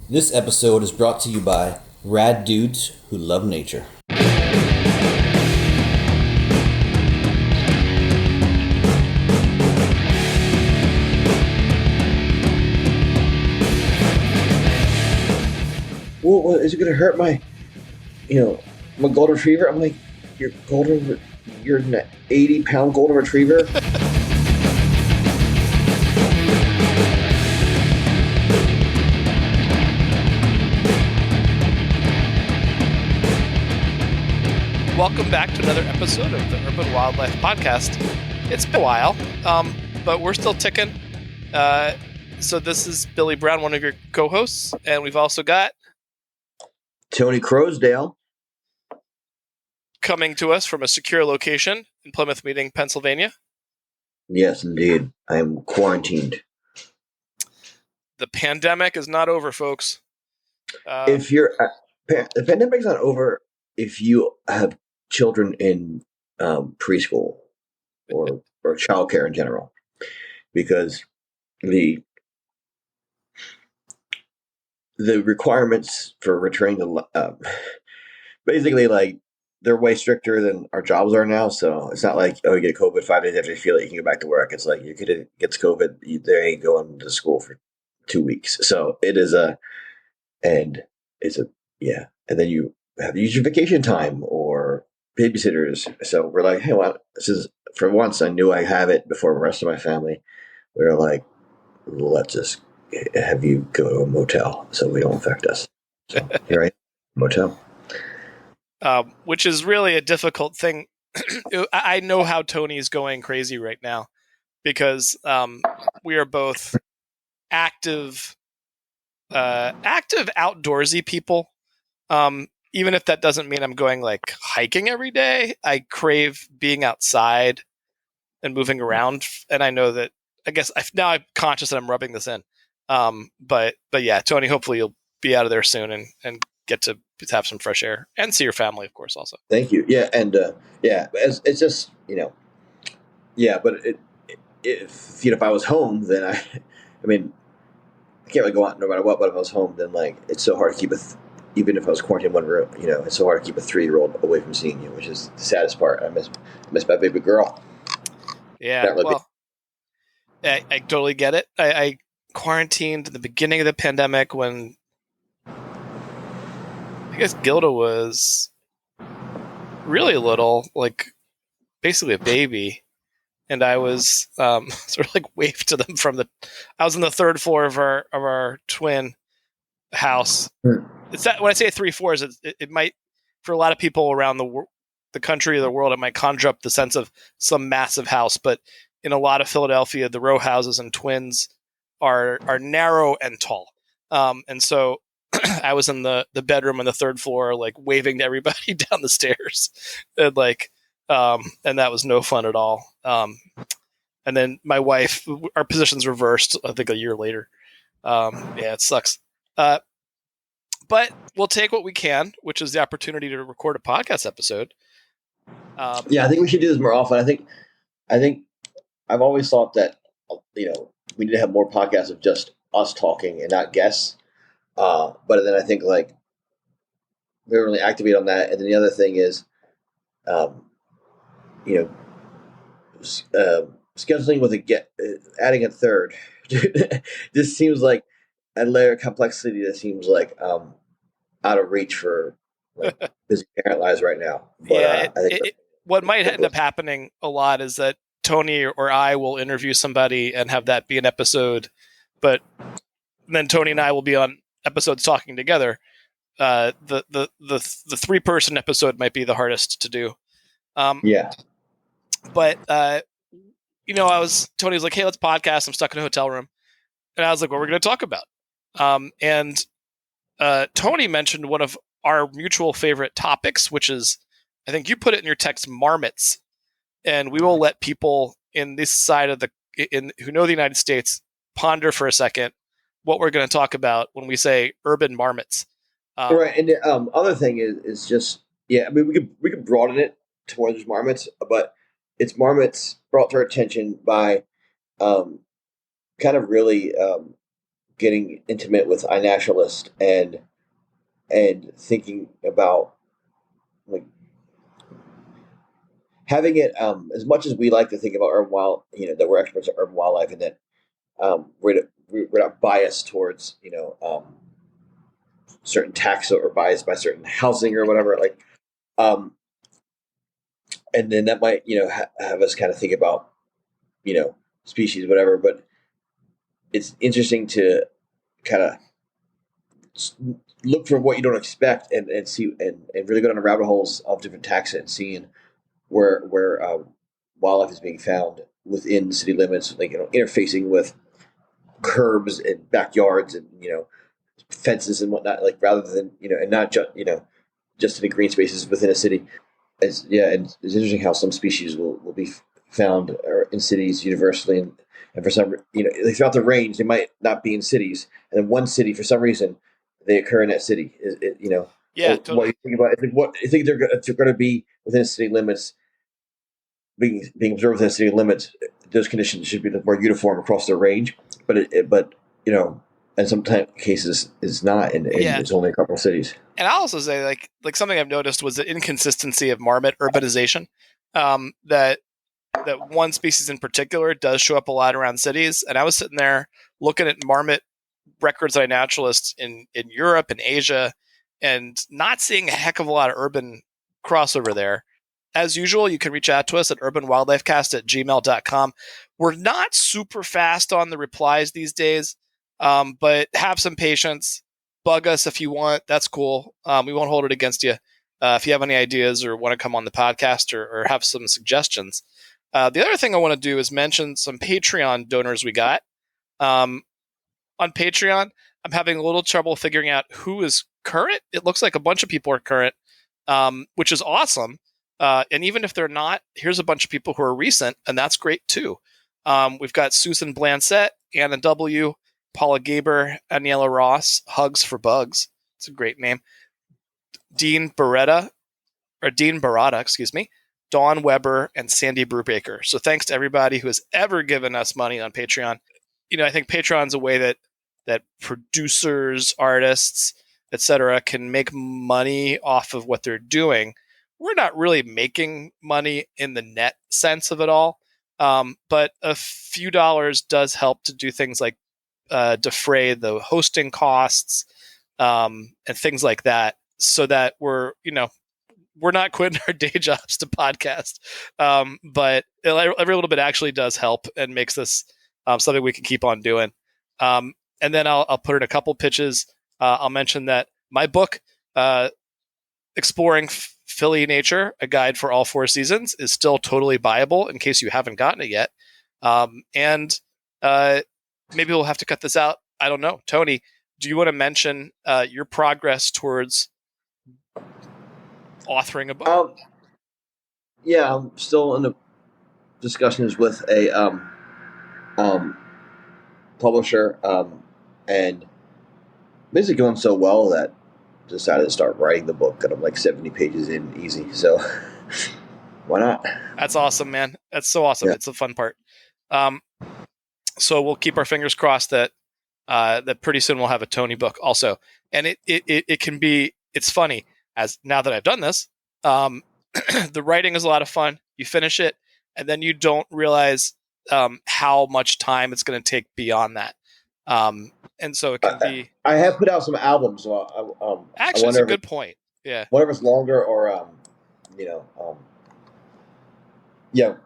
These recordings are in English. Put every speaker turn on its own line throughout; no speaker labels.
This episode is brought to you by Rad Dudes Who Love Nature.
Well, is it going to hurt my golden retriever? I'm like, you're an 80-pound golden retriever?
Welcome back to another episode of the Urban Wildlife Podcast. It's been a while, but we're still ticking. So this is Billy Brown, one of your co-hosts, and we've also got
Tony Crosdale
coming to us from a secure location in Plymouth Meeting, Pennsylvania.
Yes, indeed. I am quarantined.
The pandemic is not over, folks.
The pandemic's not over if you have children in preschool or childcare in general, because the requirements for returning to basically, like, they're way stricter than our jobs are now. So it's not like, oh, you get COVID 5 days after you feel it, you can go back to work. It's like your kid gets COVID, they ain't going to school for 2 weeks. So it is and then you have to use your vacation time or babysitters. So we're like, hey, well, this is, for once, I knew I have it before the rest of my family. We were like, let's just have you go to a motel so we don't infect us. So here I am, motel.
Which is really a difficult thing. I know how Tony's going crazy right now because we are both active outdoorsy people. Even if that doesn't mean I'm going like hiking every day, I crave being outside and moving around. And I know that, I guess now I'm conscious that I'm rubbing this in. But yeah, Tony, hopefully you'll be out of there soon and get to have some fresh air and see your family, of course, also.
Thank you. Yeah. And it's just, but if I was home, then I mean, I can't really go out no matter what, but if I was home, then, like, it's so hard to keep even if I was quarantined in one room, it's so hard to keep a 3-year-old away from seeing you, which is the saddest part. I miss my baby girl.
Yeah, I totally get it. I quarantined at the beginning of the pandemic when I guess Gilda was really little, like basically a baby. And I was sort of like waved to them I was on the third floor of our twin house. It's that when I say 3 floors, it might, for a lot of people around the country or the world, it might conjure up the sense of some massive house. But in a lot of Philadelphia, the row houses and twins are narrow and tall. And so I was in the bedroom on the third floor, like waving to everybody down the stairs, and and that was no fun at all. And then my wife, our positions reversed, I think a year later. Yeah, it sucks. But we'll take what we can, which is the opportunity to record a podcast episode.
Yeah, I think we should do this more often. I think I've always thought that, we need to have more podcasts of just us talking and not guests. But then I think, like, we really activate on that. And then the other thing is, scheduling with adding a third. This seems like a layer of complexity that seems like out of reach for, like, busy parent lives right now. But,
yeah,
I think
what might end up happening a lot is that Tony or I will interview somebody and have that be an episode, but then Tony and I will be on episodes talking together. The 3-person episode might be the hardest to do.
Yeah.
But Tony was like, hey, let's podcast. I'm stuck in a hotel room. And I was like, what are we going to talk about? And Tony mentioned one of our mutual favorite topics, which is, I think you put it in your text, marmots. And we will let people in this side of who know the United States ponder for a second what we're going to talk about when we say urban marmots.
Right. And the other thing is just, I mean, we could broaden it to more than just marmots, but it's marmots brought to our attention by kind of really getting intimate with iNaturalist and thinking about like having it as much as we like to think about urban wild, that we're experts at urban wildlife and that we're not biased towards certain taxa or biased by certain housing or whatever. Like, and then that might have us kind of think about species, whatever. But it's interesting to kind of look for what you don't expect and see and really go down the rabbit holes of different taxa and seeing where wildlife is being found within city limits, like interfacing with curbs and backyards and fences and whatnot, like rather than and not just in the green spaces within a city. And it's interesting how some species will be found in cities universally, and for some like throughout the range they might not be in cities, and then one city for some reason they occur in that city.
Yeah, totally.
What you think about? What you think they're going to be within city limits, being observed within city limits? Those conditions should be more uniform across the range, but in some cases it's not, and it's only a couple of cities.
And I'll also say, like something I've noticed was the inconsistency of marmot urbanization. That one species in particular does show up a lot around cities, and I was sitting there looking at marmot records on iNaturalist in Europe and Asia, and not seeing a heck of a lot of urban crossover there. As usual, you can reach out to us at urbanwildlifecast@gmail.com. We're not super fast on the replies these days, but have some patience. Bug us if you want. That's cool. We won't hold it against you. If you have any ideas or want to come on the podcast or have some suggestions. The other thing I want to do is mention some Patreon donors we got. On Patreon, I'm having a little trouble figuring out who is current. It looks like a bunch of people are current, which is awesome. And even if they're not, here's a bunch of people who are recent, and that's great too. We've got Susan Blancett, Anna W., Paula Gaber, Aniela Ross, Hugs for Bugs. It's a great name. Dean Barretta, excuse me, Dawn Weber, and Sandy Brubaker. So thanks to everybody who has ever given us money on Patreon. I think Patreon's a way that producers, artists, etc., can make money off of what they're doing. We're not really making money in the net sense of it all, but a few dollars does help to do things like defray the hosting costs and things like that, so that we're not quitting our day jobs to podcast. But every little bit actually does help and makes this something we can keep on doing. And then I'll put in a couple pitches. I'll mention that my book, Exploring Philly Nature, A Guide for All Four Seasons, is still totally buyable in case you haven't gotten it yet. And maybe we'll have to cut this out. I don't know. Tony, do you want to mention your progress towards authoring a book?
Yeah, I'm still in the discussions with a publisher, and basically going so well that I decided to start writing the book, and I'm like 70 pages in easy. So why not?
That's awesome, man. That's so awesome. Yeah. It's the fun part. So we'll keep our fingers crossed that pretty soon we'll have a Tony book also. And it can be, it's funny, as now that I've done this, the writing is a lot of fun. You finish it, and then you don't realize how much time it's going to take beyond that. And so it can be. I
have put out some albums.
Actually, it's a good point. Yeah.
Whatever it's longer or,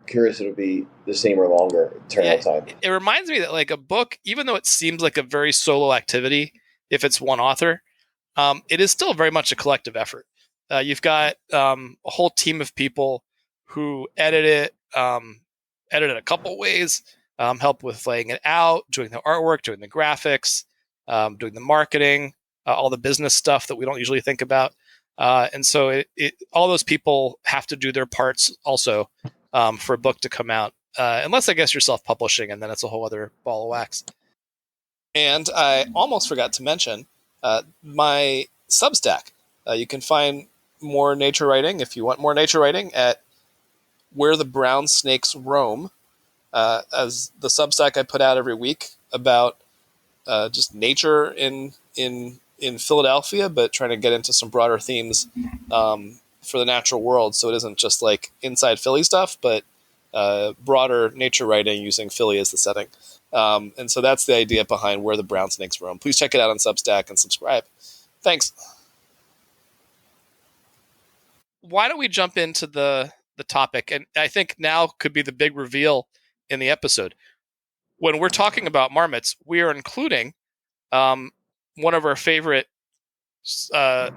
curious it'll be the same or longer turnaround time.
It reminds me that like a book, even though it seems like a very solo activity, if it's one author, it is still very much a collective effort. You've got a whole team of people who edit it a couple ways, help with laying it out, doing the artwork, doing the graphics, doing the marketing, all the business stuff that we don't usually think about. And so all those people have to do their parts also for a book to come out, unless I guess you're self-publishing, and then it's a whole other ball of wax. And I almost forgot to mention my Substack. You can find more nature writing, if you want more nature writing, at Where the Brown Snakes Roam, as the Substack I put out every week about just nature in Philadelphia, but trying to get into some broader themes for the natural world. So it isn't just like inside Philly stuff, but broader nature writing using Philly as the setting. And so that's the idea behind Where the Brown Snakes Roam. Please check it out on Substack and subscribe. Thanks. Why don't we jump into the topic? And I think now could be the big reveal in the episode. When we're talking about marmots, we are including one of our favorite, I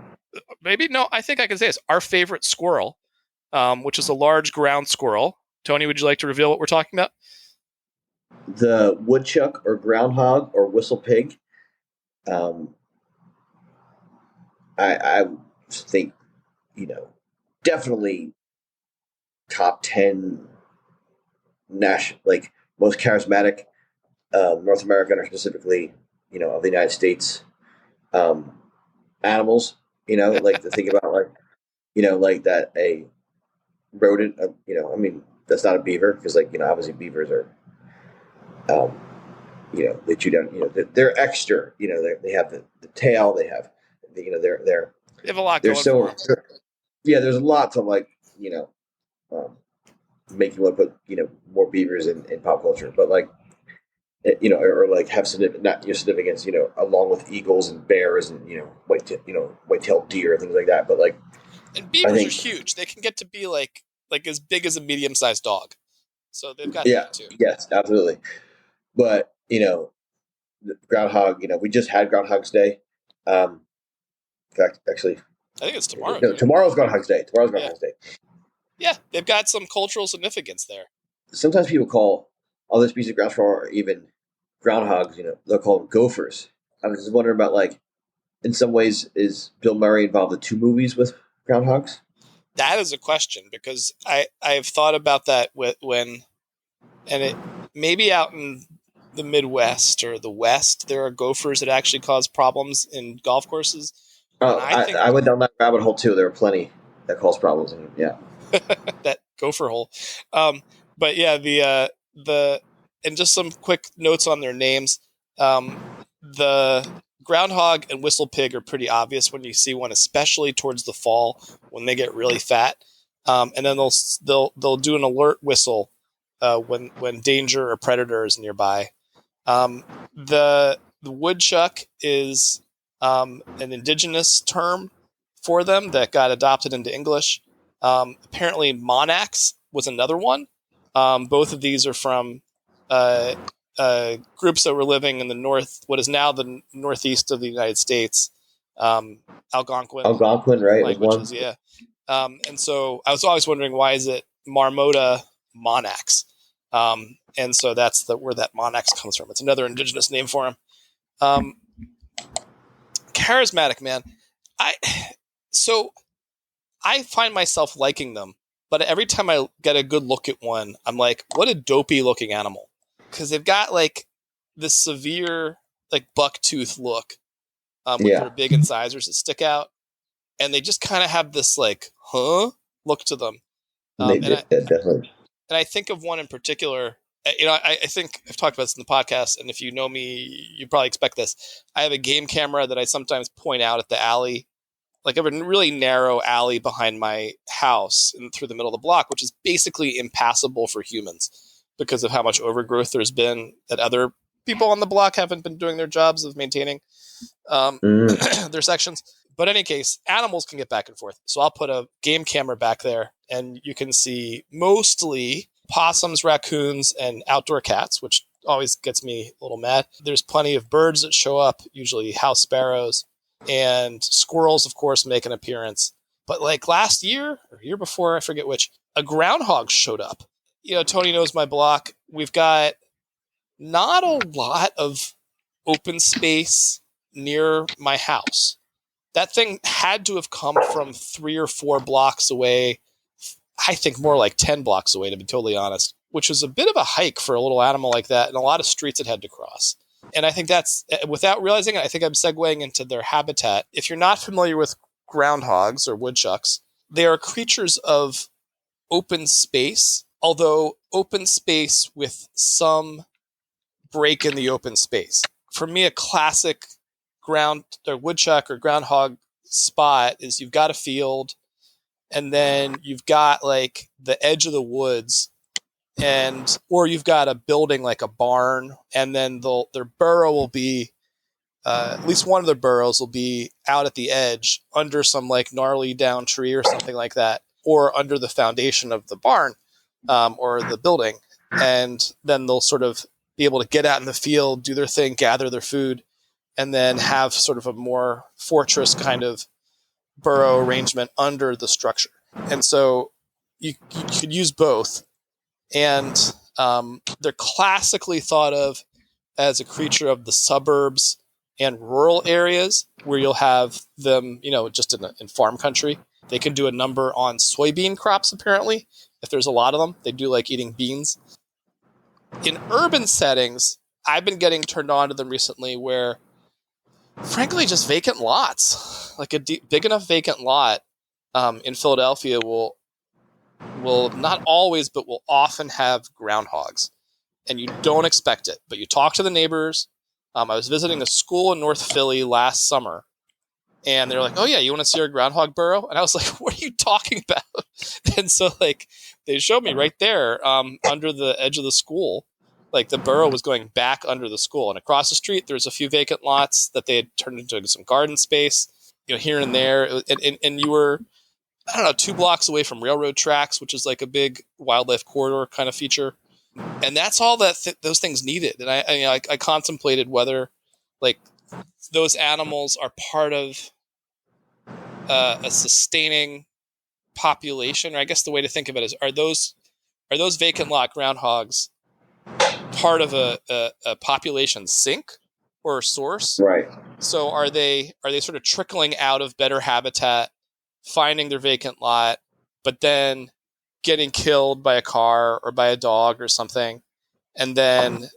think I can say this, our favorite squirrel, which is a large ground squirrel. Tony, would you like to reveal what we're talking about?
The woodchuck or groundhog or whistle pig. I think, definitely top 10 most charismatic North American, or specifically, of the United States animals. Like to think about, like that a rodent. That's not a beaver, because obviously beavers are, they chew down. They're extra. They have the tail. They have, they're
They have a lot
they're
going
so
for them.
yeah. There's a lot to make you want to put more beavers in pop culture, but or like have significance, along with eagles and bears and white-tailed deer and things like that. But
and beavers are huge. They can get to be like as big as a medium-sized dog. So they've got
yeah,
that too.
yes, absolutely. But the groundhog. We just had Groundhog's Day. In fact, actually,
I think it's tomorrow.
No, tomorrow's Groundhog's Day. Tomorrow's Groundhog's Day.
Yeah, they've got some cultural significance there.
Sometimes people call other species of ground squirrel, or even groundhogs, they'll call them gophers. I was just wondering about, in some ways, is Bill Murray involved in 2 movies with groundhogs?
That is a question, because I've thought about that when it maybe out in the Midwest or the West, there are gophers that actually cause problems in golf courses.
Oh, I went down that rabbit hole too. There are plenty that cause problems. Yeah.
That gopher hole. But yeah, the and just some quick notes on their names. The groundhog and whistle pig are pretty obvious when you see one, especially towards the fall when they get really fat. And then they'll do an alert whistle when danger or predator is nearby. The woodchuck is an indigenous term for them that got adopted into English. Apparently, monax was another one. Both of these are from groups that were living in the north, what is now the northeast of the United States. Algonquin
right?
Languages, yeah. And so I was always wondering, why is it marmota monax? And so that's where that monax comes from. It's another indigenous name for him. Charismatic, man. I find myself liking them, but every time I get a good look at one, I'm like, what a dopey looking animal. Because they've got this severe bucktooth look with their big incisors that stick out. And they just kind of have this look to them.
Definitely.
And I think of one in particular. I think I've talked about this in the podcast, and if you know me, you probably expect this. I have a game camera that I sometimes point out at the alley, like a really narrow alley behind my house and through the middle of the block, which is basically impassable for humans because of how much overgrowth there's been that other people on the block haven't been doing their jobs of maintaining their sections. But in any case, animals can get back and forth. So I'll put a game camera back there, and you can see mostly possums, raccoons, and outdoor cats, which always gets me a little mad. There's plenty of birds that show up, usually house sparrows, and squirrels, of course, make an appearance. But last year or year before, I forget which, a groundhog showed up. Tony knows my block. We've got not a lot of open space near my house. That thing had to have come from 3 or 4 blocks away. I think more like 10 blocks away, to be totally honest, which was a bit of a hike for a little animal like that, and a lot of streets it had to cross. And I think that's, without realizing it, I think I'm segueing into their habitat. If you're not familiar with groundhogs or woodchucks, they are creatures of open space, although open space with some break in the open space. for me, a classic woodchuck or groundhog spot is you've got a field, and then you've got like the edge of the woods, or you've got a building like a barn, and then their burrow will be at least one of their burrows will be out at the edge under some like gnarly down tree or something like that, or under the foundation of the barn or the building, and then they'll sort of be able to get out in the field, do their thing, gather their food, and then have sort of a more fortress kind of burrow arrangement under the structure. And so you could use both. And they're classically thought of as a creature of the suburbs and rural areas where you'll have them, just in farm country. They can do a number on soybean crops, apparently. If there's a lot of them, they do like eating beans. In urban settings, I've been getting turned on to them recently where, frankly, just vacant lots, like a big enough vacant lot in Philadelphia will not always, but will often have groundhogs. And you don't expect it, but you talk to the neighbors. I was visiting a school in North Philly last summer, and they're like, "Oh yeah, you want to see our groundhog burrow?" And I was like, "What are you talking about?" And so like they showed me right there under the edge of the school, like the burrow was going back under the school, and across the street there's a few vacant lots that they had turned into some garden space, here and there, and you were, I don't know, 2 blocks away from railroad tracks, which is like a big wildlife corridor kind of feature. And that's all that those things needed. And I contemplated whether like those animals are part of a sustaining population. Or I guess the way to think of it is, are those vacant lot groundhogs part of a population sink or source?
Right.
So are they sort of trickling out of better habitat, finding their vacant lot, but then getting killed by a car or by a dog or something, and then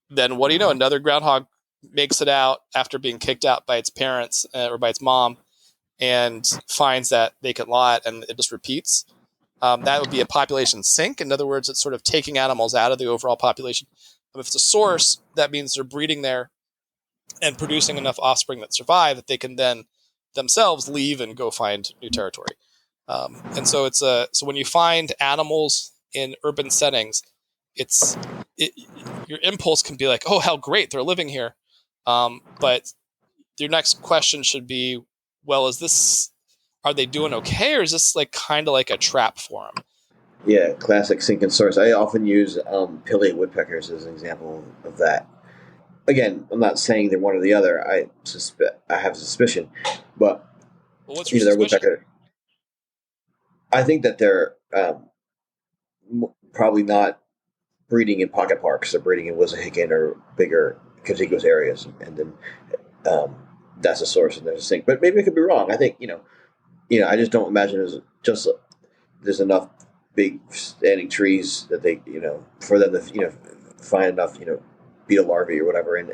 what do you know? Another groundhog makes it out after being kicked out by its parents or by its mom, and finds that vacant lot, and it just repeats. That would be a population sink. In other words, it's sort of taking animals out of the overall population. If it's a source, that means they're breeding there and producing enough offspring that survive that they can then themselves leave and go find new territory. And so so when you find animals in urban settings, your impulse can be like, oh, how great, they're living here. But your next question should be, well, are they doing okay, or is this like kind of like a trap for them?
Yeah, classic sink and source. I often use pileated woodpeckers as an example of that. Again, I'm not saying they're one or the other. I have a suspicion, but
what's your suspicion?
Woodpecker. I think that they're probably not breeding in pocket parks. They're breeding in Wissahickon or bigger contiguous areas, and then that's a source and there's a sink. But maybe I could be wrong. I think I just don't imagine there's enough big standing trees that they for them to find enough beetle larvae or whatever, and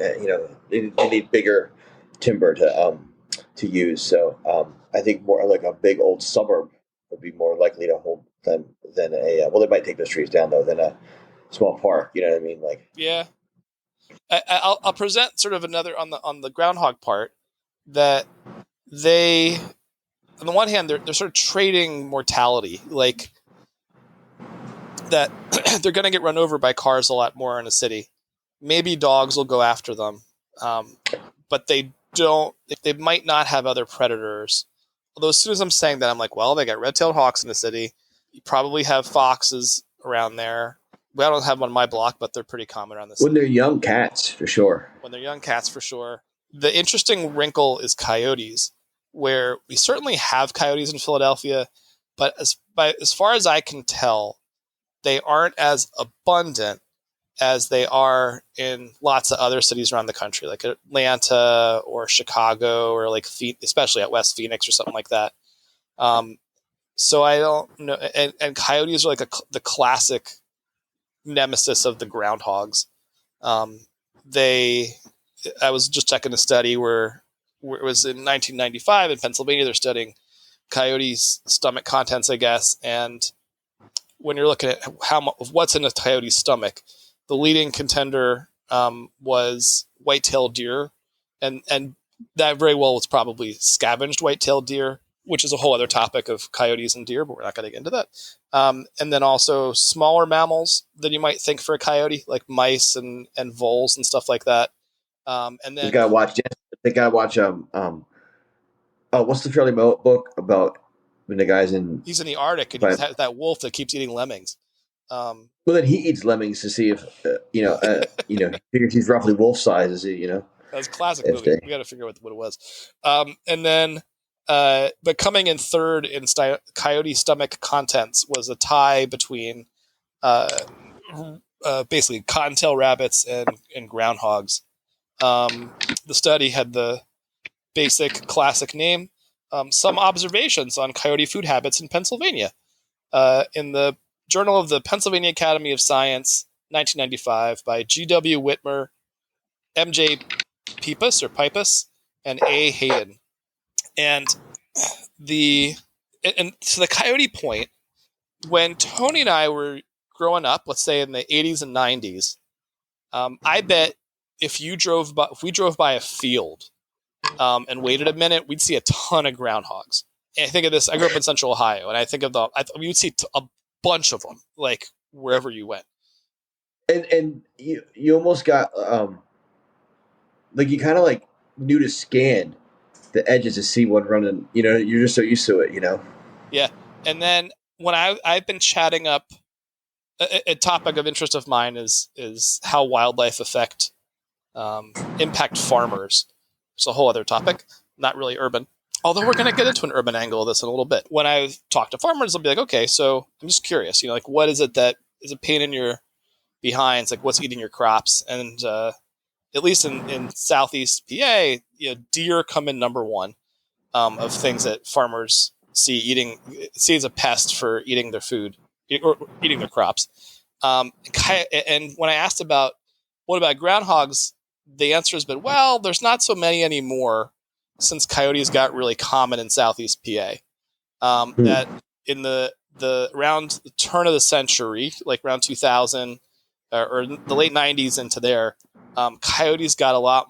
they need bigger timber to use. So I think more like a big old suburb would be more likely to hold them than they might take those trees down though than a small park. You know what I mean? Like,
yeah, I'll present sort of another on the groundhog part, that they, on the one hand, they're sort of trading mortality, like that they're going to get run over by cars a lot more in a city. Maybe dogs will go after them, but they might not have other predators. Although as soon as I'm saying that, I'm like, well, they got red-tailed hawks in the city. You probably have foxes around there. I don't have one on my block, but they're pretty common around the city.
When they're young cats, for sure. The interesting wrinkle is coyotes, where we certainly have coyotes in Philadelphia, but as far as I can tell, they aren't as abundant as they are in lots of other cities around the country, like Atlanta or Chicago, or like especially at West Phoenix or something like that. So I don't know. And coyotes are like the classic nemesis of the groundhogs. I was just checking a study where it was in 1995 in Pennsylvania. They're studying coyotes' stomach contents, I guess. And when you're looking at what's in a coyote's stomach, the leading contender
was white-tailed deer, and that very well was probably scavenged white-tailed deer, which is a whole other topic of coyotes and deer, but we're not going to get into that. And then also smaller mammals than you might think for a coyote, like mice and voles and stuff like that. And then
You gotta watch. They gotta watch. Oh, what's the Fairly book about when the guy's in?
he's in the Arctic, and he has that wolf that keeps eating lemmings.
Well, then he eats lemmings to see if figures he's roughly wolf size. Is he?
That was a classic movie. We got to figure out what it was. And then, but coming in third in coyote stomach contents was a tie between basically cottontail rabbits and groundhogs. The study had the basic classic name, Some Observations on Coyote Food Habits in Pennsylvania, in the Journal of the Pennsylvania Academy of Science, 1995, by G.W. Whitmer, M.J. Pipus, and A. Hayden. And to the coyote point, when Tony and I were growing up, let's say in the 80s and 90s, I bet if we drove by a field and waited a minute, we'd see a ton of groundhogs. And I think of this, I grew up in Central Ohio, and I think of we would see a bunch of them, like wherever you went.
And you almost got like you kind of like knew to scan the edges to see one running. You're just so used to it.
Yeah, and then when I've been chatting up a topic of interest of mine is how wildlife impact farmers. It's a whole other topic, not really urban. Although we're going to get into an urban angle of this in a little bit. When I talk to farmers, they'll be like, okay, so I'm just curious, like what is it that is a pain in your behinds? Like what's eating your crops? And at least in Southeast PA, deer come in number one of things that farmers see as a pest for eating their food or eating their crops. And when I asked about what about groundhogs, the answer has been, well, there's not so many anymore since coyotes got really common in Southeast PA. That in the around the turn of the century, like around 2000 or the late 90s into there, coyotes got a lot,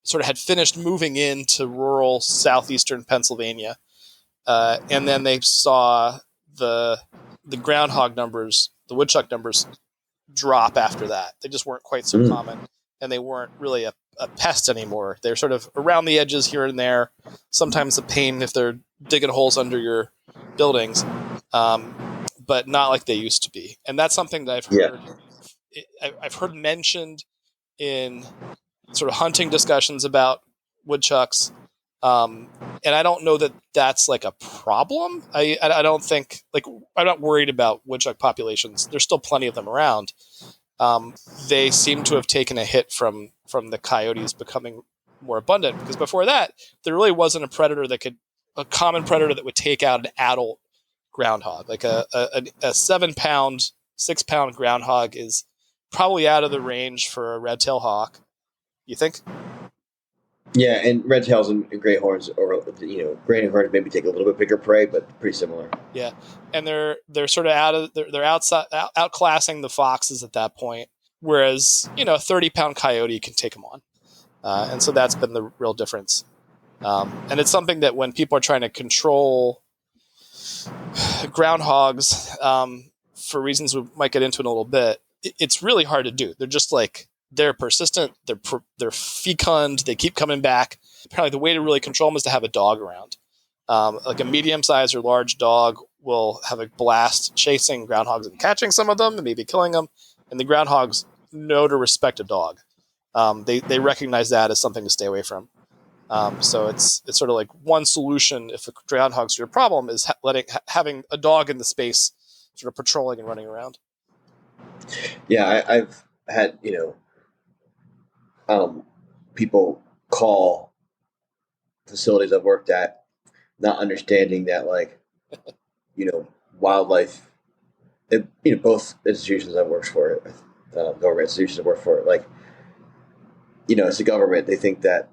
sort of had finished moving into rural southeastern Pennsylvania. And then they saw the groundhog numbers, the woodchuck numbers drop after that. They just weren't quite so common, and they weren't really a pest anymore. They're sort of around the edges here and there, sometimes a pain if they're digging holes under your buildings, but not like they used to be. And that's something that I've heard. Yeah. I've heard mentioned in sort of hunting discussions about woodchucks. And I don't know that that's like a problem. I don't think, like, I'm not worried about woodchuck populations. There's still plenty of them around. They seem to have taken a hit from the coyotes becoming more abundant, because before that, there really wasn't a common predator that would take out an adult groundhog. Like a 7-pound, 6-pound groundhog is probably out of the range for a red-tailed hawk. You think?
Yeah, and red tails and great horns, or great horns maybe take a little bit bigger prey, but pretty similar.
Yeah, and they're sort of they're outclassing the foxes at that point, whereas a 30-pound coyote can take them on, and so that's been the real difference. And it's something that when people are trying to control groundhogs for reasons we might get into in a little bit, it's really hard to do. They're just like, they're persistent, they're fecund, they keep coming back. Probably the way to really control them is to have a dog around. Like a medium-sized or large dog will have a blast chasing groundhogs and catching some of them and maybe killing them. And the groundhogs know to respect a dog. They recognize that as something to stay away from. So it's sort of like one solution if the groundhogs are your problem is having a dog in the space, sort of patrolling and running around.
Yeah, I've had people call facilities I've worked at, not understanding that, like, wildlife, both institutions I've worked for, government institutions I've worked for, like, it's the government. They think that,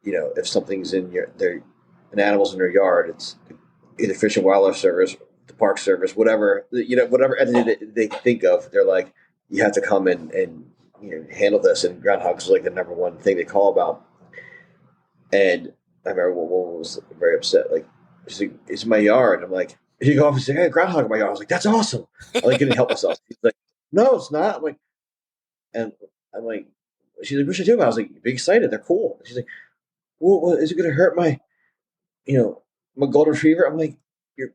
if something's in an animal's in their yard, it's either Fish and Wildlife Service, the Park Service, whatever entity they think of. They're like, you have to come and handle this. And groundhogs is like the number one thing they call about. And I remember one woman was very upset. Like, she's like, "It's my yard." I'm like, "You go off and say, hey, groundhog in my yard." I was like, "That's awesome." I like couldn't help myself. She's like, "No, it's not." And I'm like, she's like, "What should I do about it?" I was like, "Be excited. They're cool." She's like, well, is it going to hurt my golden retriever?" I'm like, you're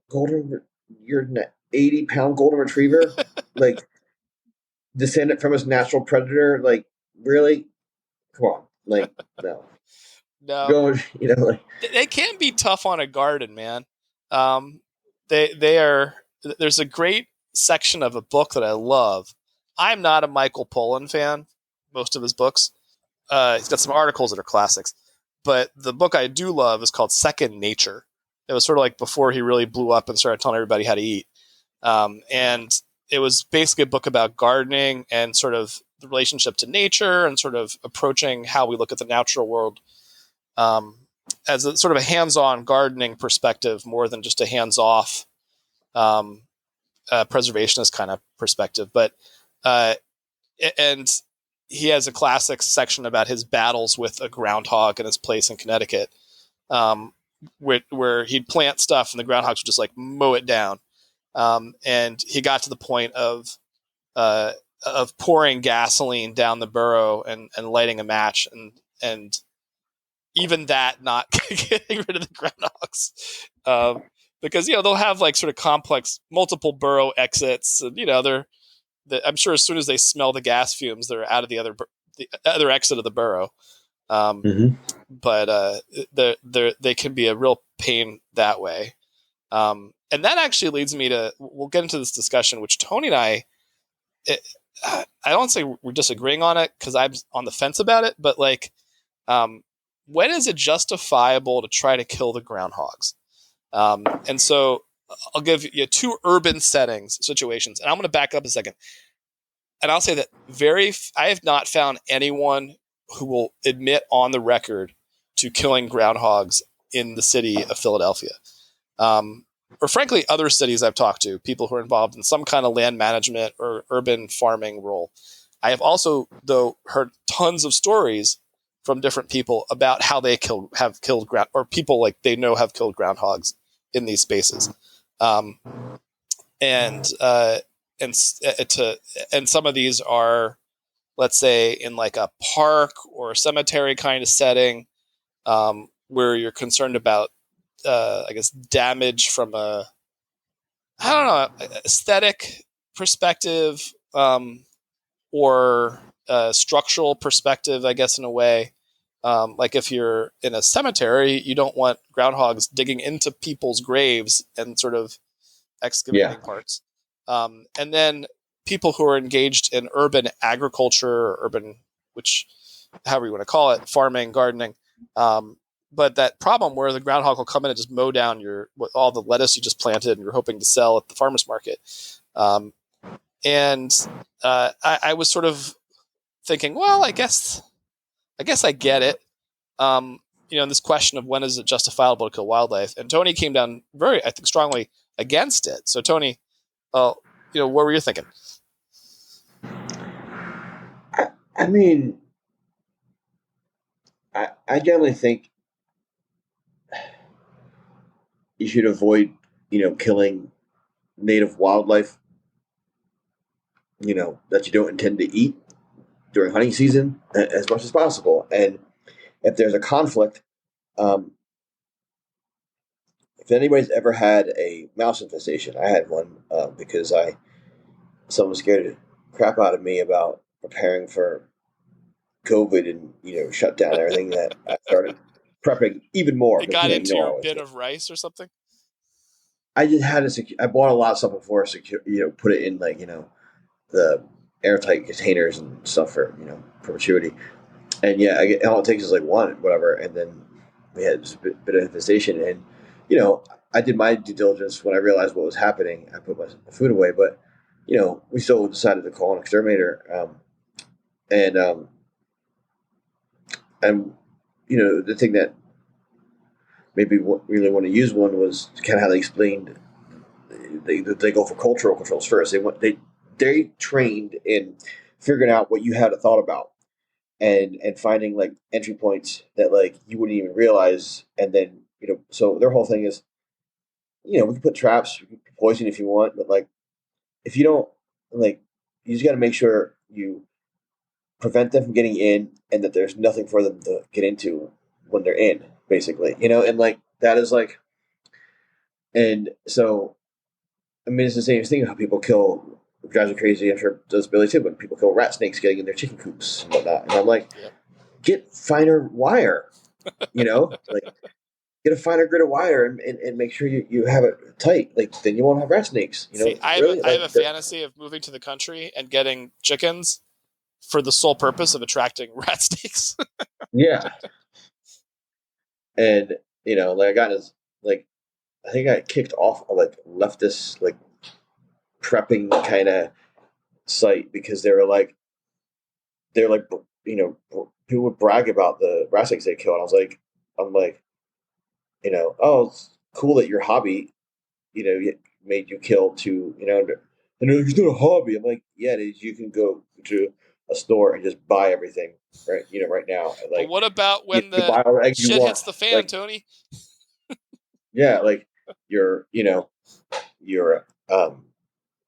an 80-pound golden retriever, like descendant from his natural predator. Like, really? Come on. Like, no.
No,
Go, like,
they can be tough on a garden, man. They are. There's a great section of a book that I love. I'm not a Michael Pollan fan. Most of his books, he's got some articles that are classics, but the book I do love is called Second Nature. It was sort of like before he really blew up and started telling everybody how to eat. And it was basically a book about gardening and sort of the relationship to nature and sort of approaching how we look at the natural world as a sort of a hands-on gardening perspective more than just a hands-off preservationist kind of perspective. But and he has a classic section about his battles with a groundhog in his place in Connecticut, where he'd plant stuff and the groundhogs would just like mow it down. And he got to the point of pouring gasoline down the burrow and lighting a match and even that not getting rid of the groundhogs. Because, they'll have like sort of complex multiple burrow exits and, I'm sure as soon as they smell the gas fumes, they're out of the other exit of the burrow. But they can be a real pain that way. And that actually leads me to, we'll get into this discussion, which Tony and I don't say we're disagreeing on it because I'm on the fence about it, but like, when is it justifiable to try to kill the groundhogs? And so I'll give you two urban situations, and I'm going to back up a second. And I'll say that I have not found anyone who will admit on the record to killing groundhogs in the city of Philadelphia. Or frankly, other cities I've talked to, people who are involved in some kind of land management or urban farming role. I have also, though, heard tons of stories from different people about how they have killed people like they know have killed groundhogs in these spaces. And some of these are, let's say, in like a park or a cemetery kind of setting, where you're concerned about, I guess, damage from aesthetic perspective, or a structural perspective, I guess, in a way. Like if you're in a cemetery, you don't want groundhogs digging into people's graves and sort of excavating parts. And then people who are engaged in urban agriculture or urban, however you want to call it, farming, gardening. But that problem where the groundhog will come in and just mow down all the lettuce you just planted and you're hoping to sell at the farmer's market. And I was sort of thinking, well, I guess I get it. This question of when is it justifiable to kill wildlife? And Tony came down very, I think, strongly against it. So Tony, what were you thinking?
I mean, I generally think you should avoid, killing native wildlife, that you don't intend to eat during hunting season as much as possible. And if there's a conflict, if anybody's ever had a mouse infestation, I had one because someone scared the crap out of me about preparing for COVID and shut down everything. That I started prepping even more.
It got into your bin of rice or something.
I just had I bought a lot of stuff before, put it in the airtight containers and stuff for perpetuity. And all it takes is like one, whatever, and then we had just a bit of infestation. And I did my due diligence when I realized what was happening. I put my food away, but we still decided to call an exterminator. And the thing that maybe really want to use one was kind of how they explained they go for cultural controls first. They trained in figuring out what you hadn't thought about, and finding like entry points that like you wouldn't even realize, and then so their whole thing is, we can put traps, we can poison if you want, but like if you don't, like, you just got to make sure you prevent them from getting in, and that there's nothing for them to get into when they're in, basically, and like that is like, and so I mean it's the same thing how people kill. It drives me crazy. I'm sure it does Billy too. When people kill rat snakes getting in their chicken coops and whatnot, and I'm like,
Yep.
get finer wire, like get a finer grit of wire, and make sure you have it tight. Like then you won't have rat snakes.
See,
Really,
I have
like
a fantasy of moving to the country and getting chickens for the sole purpose of attracting rat snakes.
yeah. And like I got this, like I think I kicked off, like left this like prepping kind of site because they're like people would brag about the rat snakes they kill, and I'm like, oh, it's cool that your hobby made you kill two, and they're like, it's not a hobby. I'm like, yeah, it is. You can go to a store and just buy everything right now. And
But
like,
what about
you
when
can
the
buy all the eggs you
shit
want.
hits the fan,
Like,
Tony?
yeah, like you're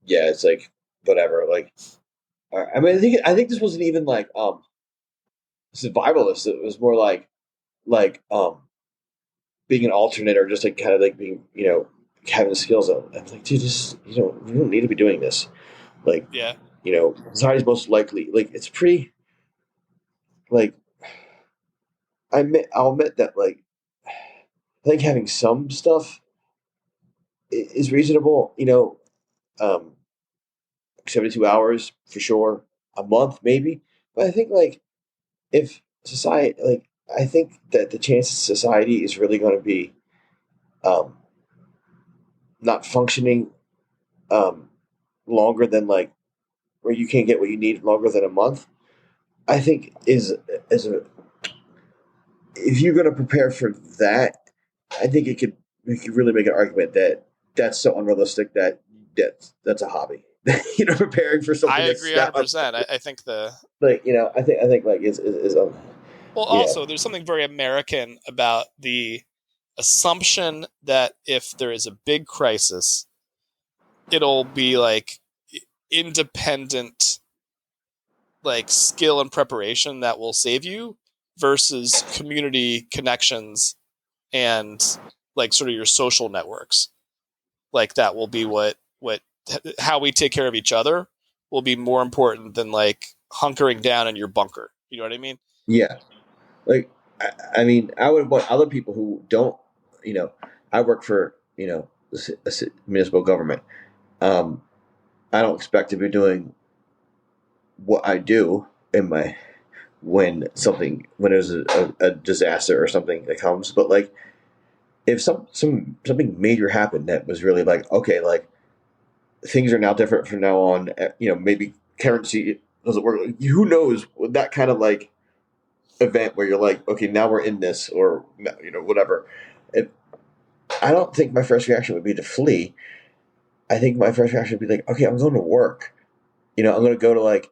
yeah, it's like whatever. Like, I mean, I think this wasn't even like survivalist. It was more like being an alternate, or just like kind of like being having the skills. I'm like, dude, this you don't need to be doing this. Like,
Yeah.
society's most likely, like, it's pretty, like, I'll admit that, like, I think having some stuff is reasonable. 72 hours for sure, a month maybe. But I think like if society, like, I think that the chances society is really going to be um, not functioning um, longer than like where you can't get what you need longer than a month. I think is a if you're going to prepare for that, I think we could really make an argument that that's so unrealistic that's a hobby. Preparing for
I
something
agree
that's that
100%. I think
like I think like is
well,
yeah.
also, there's something very American about the assumption that if there is a big crisis, it'll be like independent, like skill and preparation that will save you versus community connections and like sort of your social networks. Like that will be what how we take care of each other will be more important than like hunkering down in your bunker. You know what I mean?
Yeah, like I mean, I would want other people who don't. You know, I work for municipal government. Um, I don't expect to be doing what I do in my when there's a disaster or something that comes. But like, if something major happened that was really like, okay, like things are now different from now on. Maybe currency doesn't work. Who knows? That kind of like event where you're like, okay, now we're in this, or whatever. It, I don't think my first reaction would be to flee. I think my first reaction would be like, okay, I'm going to work. I'm going to go to like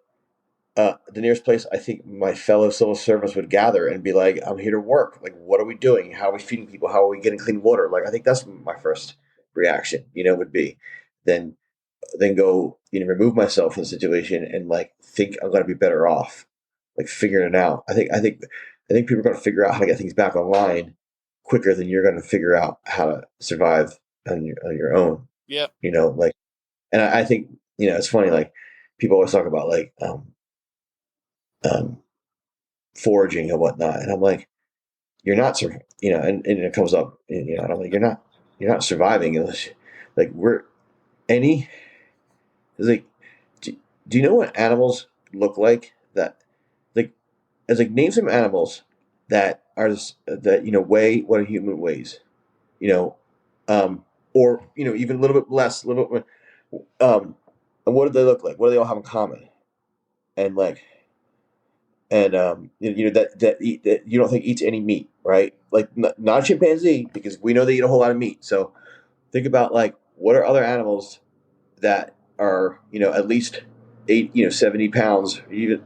the nearest place I think my fellow civil servants would gather and be like, I'm here to work. Like, what are we doing? How are we feeding people? How are we getting clean water? Like, I think that's my first reaction. Would be then go remove myself from the situation and like think I'm going to be better off, like figuring it out. I think people are going to figure out how to get things back online quicker than you're going to figure out how to survive on your own.
Yep.
Like, and I think it's funny, like people always talk about like um, foraging and whatnot, and I'm like, you're not and it comes up, and I'm like, you're not surviving unless like we're any like do you know what animals look like that like it's like name some animals that are that weigh what a human weighs, you know or even a little bit less, a little bit and what do they look like, what do they all have in common, and like and that eat that you don't think eats any meat, right? Like not a chimpanzee, because we know they eat a whole lot of meat. So think about like what are other animals that are at least 8, 70 pounds, even,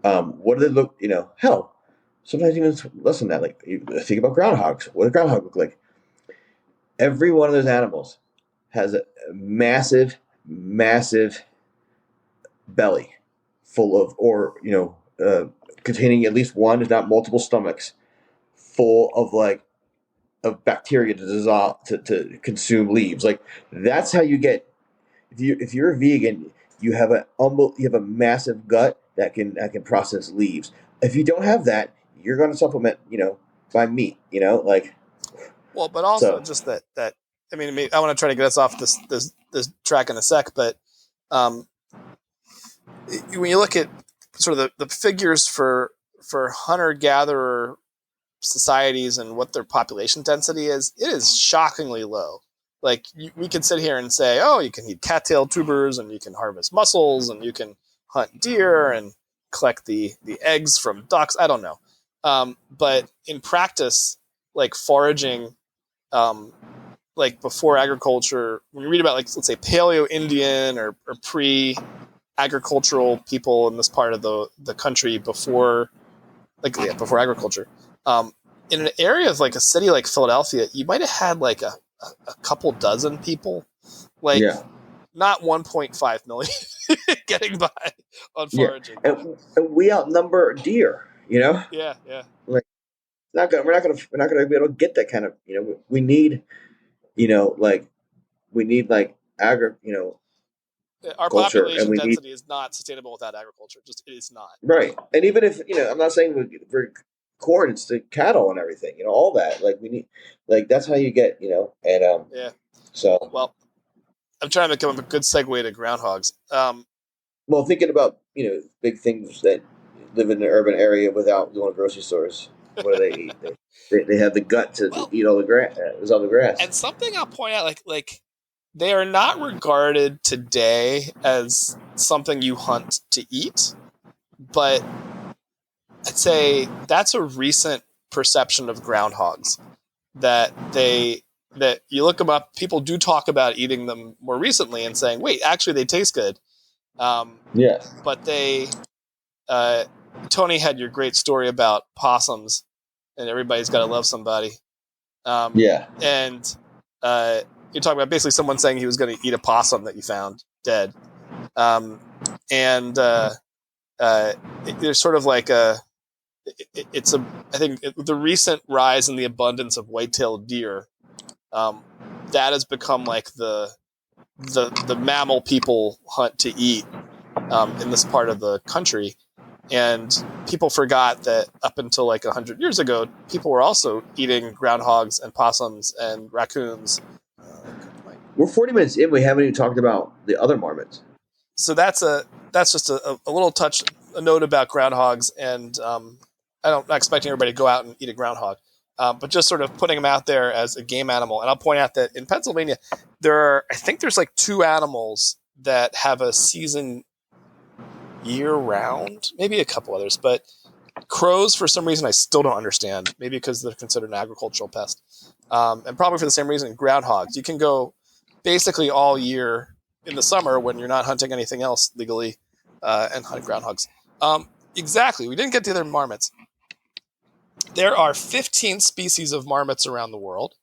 what do they look, hell, sometimes even less than that. Like, you think about groundhogs. What does groundhog look like? Every one of those animals has a massive, massive belly full of, or, containing at least one, if not multiple stomachs, full of of bacteria to dissolve, to consume leaves. Like, that's how you get, if you're a vegan, you have a massive gut that can process leaves. If you don't have that, you're going to supplement, by meat, like.
Well, but also
So
just that I mean, I want to try to get us off this track in a sec, but um, when you look at sort of the figures for hunter gatherer societies and what their population density is, it is shockingly low. Like, we could sit here and say, oh, you can eat cattail tubers and you can harvest mussels and you can hunt deer and collect the eggs from ducks. I don't know. But in practice, like foraging, like before agriculture, when you read about, like, let's say Paleo Indian or pre-agricultural people in this part of the country before, before agriculture, in an area of like a city like Philadelphia, you might have had like a couple dozen people, like
yeah,
not 1.5 million getting by on
yeah,
foraging.
and we outnumber deer.
Yeah, yeah.
Like, we're not gonna be able to get that kind of. We need, like, like agri,
Our
culture, and
population
we need.
density is not sustainable without agriculture. Just it is not.
Right. And even if, I'm not saying for corn, it's the cattle and everything, all that. Like, we need, like, that's how you get, and,
Yeah.
so,
Well, I'm trying to come up with a good segue to groundhogs.
well, thinking about, big things that live in an urban area without going to grocery stores, what do they eat? They have the gut to
Well,
eat all the grass, all the grass.
and something I'll point out, like they are not regarded today as something you hunt to eat, but I'd say that's a recent perception of groundhogs, that you look them up. People do talk about eating them more recently and saying, wait, actually they taste good.
Yes.
But uh, Tony had your great story about possums, and everybody's got to love somebody.
Yeah.
And you're talking about basically someone saying he was going to eat a possum that you found dead. And there's sort of like it's I think the recent rise in the abundance of white-tailed deer, that has become like the mammal people hunt to eat in this part of the country. And people forgot that up until like 100 years ago, people were also eating groundhogs and possums and raccoons.
We're 40 minutes in. We haven't even talked about the other marmots.
So that's just a little a note about groundhogs. And I'm not expecting everybody to go out and eat a groundhog, but just sort of putting them out there as a game animal. And I'll point out that in Pennsylvania, I think there's like 2 animals that have a season year round, maybe a couple others, but crows, for some reason, I still don't understand. Maybe because they're considered an agricultural pest, and probably for the same reason. Groundhogs, you can go basically all year in the summer when you're not hunting anything else legally, and hunt groundhogs. Exactly. We didn't get to the other marmots. There are 15 species of marmots around the world.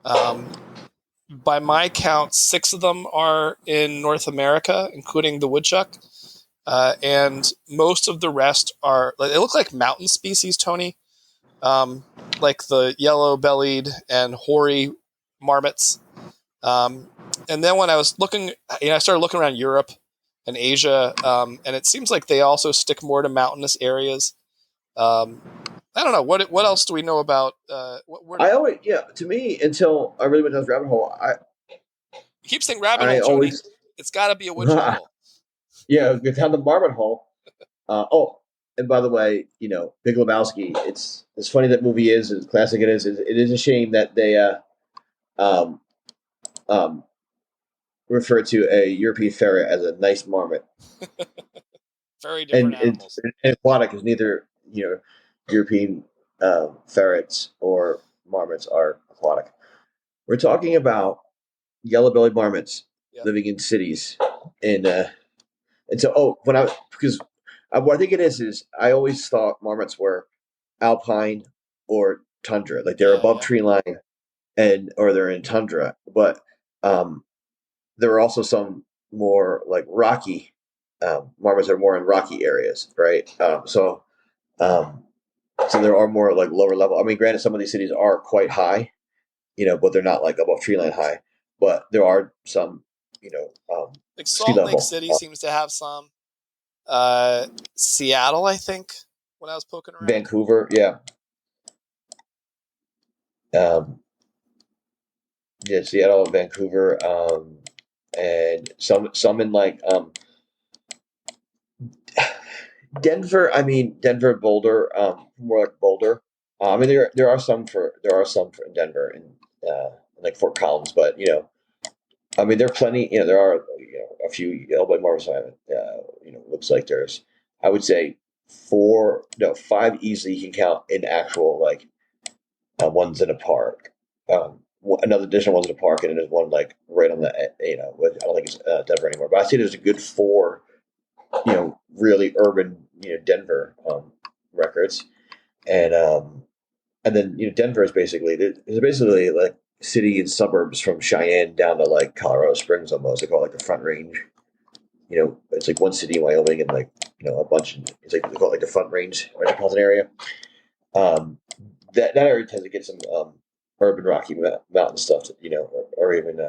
By my count, 6 of them are in North America, including the woodchuck. And most of the rest they look like mountain species, Tony, like the yellow-bellied and hoary marmots. And then when I was looking, I started looking around Europe and Asia, and it seems like they also stick more to mountainous areas. I don't know what else do we know about.
To me, until I really went down this rabbit hole,
You keep saying rabbit
I
hole, Tony.
always,
It's got to be a woodchuck hole.
yeah, get down the marmot hole. And by the way, Big Lebowski. It's as funny that movie is, as classic it is. It is a shame that they um, um, refer to a European ferret as a nice marmot,
Very different animals.
and aquatic is neither. European ferrets or marmots are aquatic. We're talking about yellow-bellied marmots
Yep.
living in cities in And so, what I think it is I always thought marmots were alpine or tundra, like they're above tree line or they're in tundra. But there are also some more like rocky marmots are more in rocky areas, right? Um, so there are more like lower level. I mean, granted, some of these cities are quite high, but they're not like above tree line high. But there are some,
Like
sea
Salt Lake
level.
City seems to have some. Seattle, I think, when I was poking around.
Vancouver, yeah. Um, yeah, Seattle, Vancouver, and some in like Denver. I mean, Denver, Boulder, more like Boulder. I mean, there are some for in Denver and like Fort Collins, but I mean, there are plenty. There are a few Elbow Marvels. Looks like there's, I would say, four, no, five easily you can count in actual like ones in a park. Another additional one's in a park, and then there's one like right on the I don't think it's Denver anymore, but I see there's a good four, really urban, Denver records, and then Denver is basically like city and suburbs from Cheyenne down to like Colorado Springs almost. They call it like the Front Range. It's like one city in Wyoming and like a bunch. It's like they call it like the Front Range metropolitan area. Um, that area tends to get some urban Rocky Mountain stuff, or even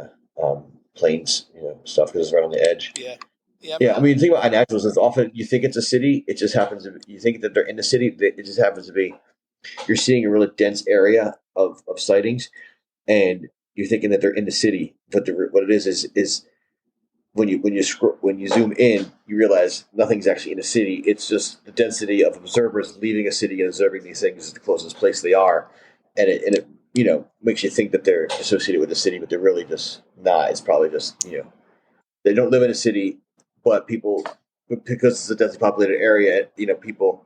plains, stuff because it's right on the edge.
Yeah. Yeah.
Yeah, I mean, the thing about iNaturalist is often you think it's a city, it just happens to. You think that they're in the city, it just happens to be. You're seeing a really dense area of sightings, and you're thinking that they're in the city, but what it is when you zoom in, you realize nothing's actually in the city. It's just the density of observers leaving a city and observing these things is the closest place they are, and it makes you think that they're associated with the city, but they're really just not. It's probably just they don't live in a city, but because it's a densely populated area, people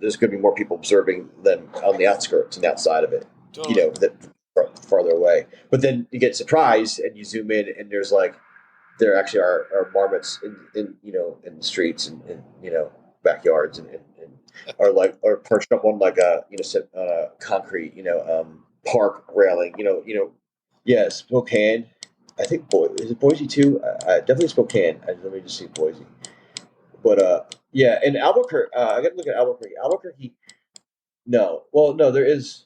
there's going to be more people observing than on the outskirts and outside of it.
Totally.
That farther away. But then you get surprised and you zoom in and there's like there actually are marmots in the streets and backyards and or perched up on like a concrete park railing. Yeah, Spokane. I think is it Boise too? Definitely Spokane. Let me just see Boise. But yeah, in Albuquerque, I got to look at Albuquerque. Albuquerque, no. Well, no, there is.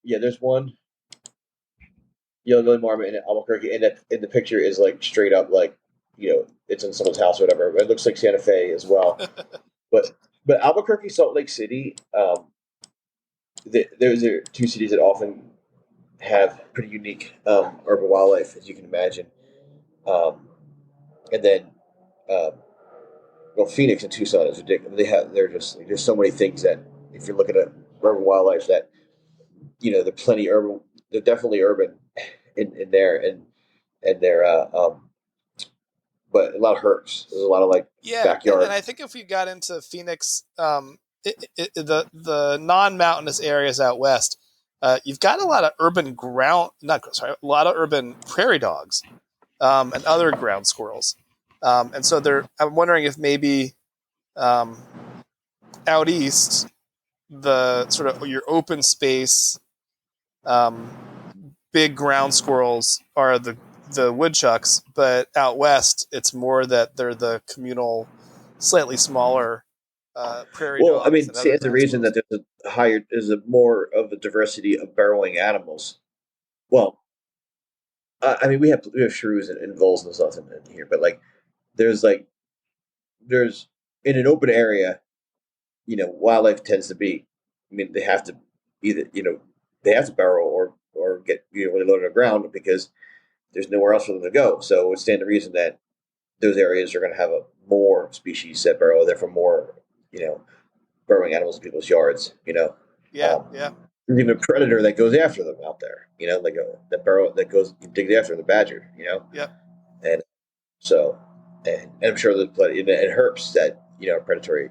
Yeah, there's one yellow-bellied marmot in Albuquerque, and that in the picture is like straight up like it's in someone's house or whatever. It looks like Santa Fe as well. but Albuquerque, Salt Lake City, those are two cities that often have pretty unique urban wildlife, as you can imagine. And then, um, well, Phoenix and Tucson is ridiculous. They're just there's so many things that if you're looking at urban wildlife that they're plenty urban. They're definitely urban in there, and they're but a lot of herps. There's a lot of like backyard.
And I think if we got into Phoenix, the non-mountainous areas out west, you've got a lot of urban a lot of urban prairie dogs, and other ground squirrels, and so I'm wondering if maybe out east, the sort of your open space, um, big ground squirrels are the woodchucks, but out west, it's more that they're the communal, slightly smaller prairie dogs.
Well, I mean,
And other
stands the reason
squirrels.
that there's a more of a diversity of burrowing animals. Well, I mean, we have shrews and voles and stuff in here, but there's like there's in an open area, wildlife tends to be. I mean, they have to either they have to burrow or get really low to the ground because there's nowhere else for them to go. So it would stand to reason that those areas are going to have more species that burrow, therefore more, burrowing animals in people's yards.
Yeah, yeah.
There's even a predator that goes after them out there. Like that goes digs after the badger.
Yep.
And so, and I'm sure there's plenty and herps that are predatory.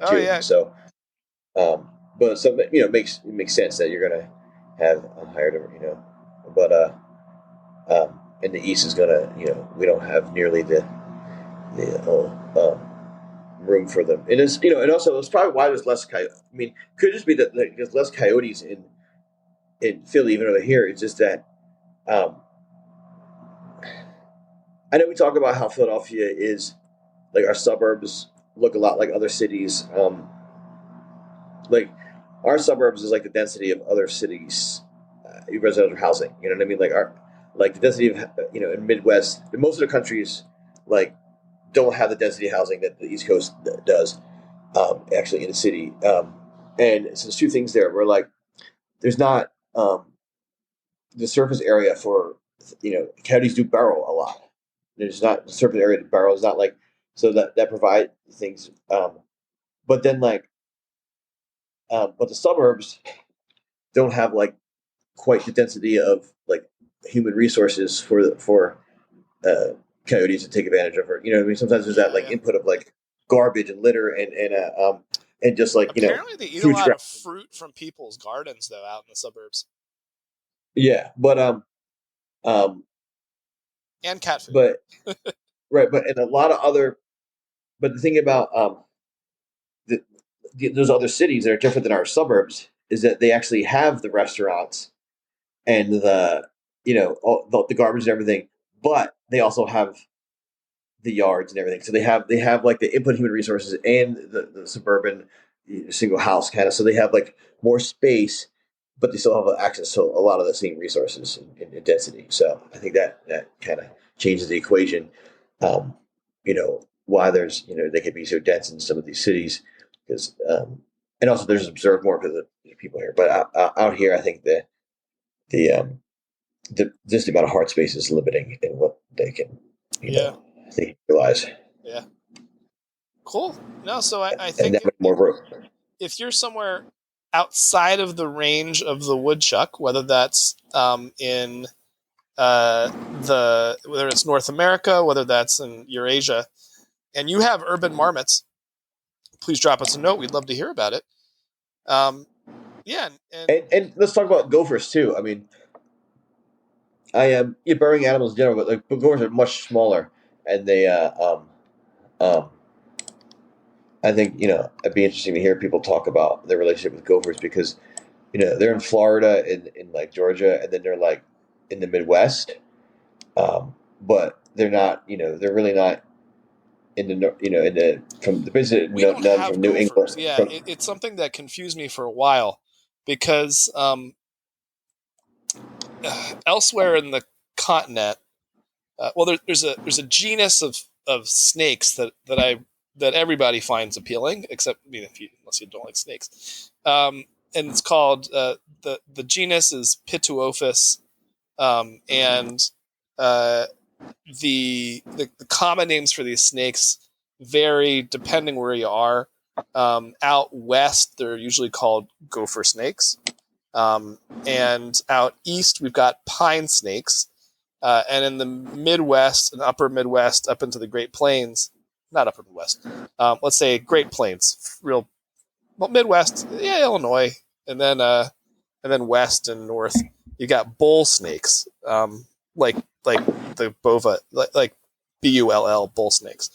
Oh,
too.
yeah.
So, but so it makes sense that you're going to have a higher number. But in the east is gonna we don't have nearly room for them. And it's, and also it's probably why there's less coyote. I mean, could just be that there's less coyotes in Philly, even though they're here. It's just that um, I know we talk about how Philadelphia is like our suburbs look a lot like other cities. Like our suburbs is like the density of other cities, residential housing. You know what I mean? Like the density of in Midwest, in most of the countries, like don't have the density of housing that the East Coast does. Actually, in the city, and so there's two things there. Where like there's not the surface area for coyotes do burrow a lot. There's not the surface area to burrow. It's not like so that provide things. But then but the suburbs don't have like quite the density of like human resources for uh, coyotes to take advantage of. Or I mean, sometimes there's that like
Yeah.
input of like garbage and litter and just like
Apparently, they eat a
food
lot
scrap.
of fruit from people's gardens, though, out in the suburbs,
Yeah, um,
and cat food.
but right, but and a lot of other. But the thing about the, those other cities that are different than our suburbs is that they actually have the restaurants and the garbage and everything, but they also have the yards and everything. So they have like the input human resources and the suburban single house kind of. So they have like more space, but they still have access to a lot of the same resources and density. So I think that kind of changes the equation. Um, why there's they can be so dense in some of these cities because and also there's observed more because of the people here. But out here, I think the just the amount of heart space is limiting in what they can
Yeah.
they can realize.
Yeah. Cool. No, so I
And
think
that much more room.
if you're somewhere outside of the range of the woodchuck, whether that's in whether it's North America, whether that's in Eurasia, and you have urban marmots, please drop us a note. We'd love to hear about it. Um, yeah, and
And let's talk about gophers too. I mean, I am burrowing animals in general, but like gophers are much smaller, and they um, I think it'd be interesting to hear people talk about their relationship with gophers because they're in Florida and in like Georgia, and then they're like in the Midwest, but they're not. They're really not in the in the from the visit
we don't
none
have
from New
gophers.
England.
Yeah, it's something that confused me for a while because elsewhere in the continent, there's a genus of snakes that everybody finds appealing, except unless you don't like snakes. And it's called the genus is Pituophis, and uh, the common names for these snakes vary depending where you are. Out west, they're usually called gopher snakes, and out east we've got pine snakes, and in the Midwest and upper Midwest up into the Great Plains, not upper Midwest, let's say Great Plains, Midwest, yeah, Illinois, and then west and north, you got bull snakes, like like the bova, like bull bull snakes,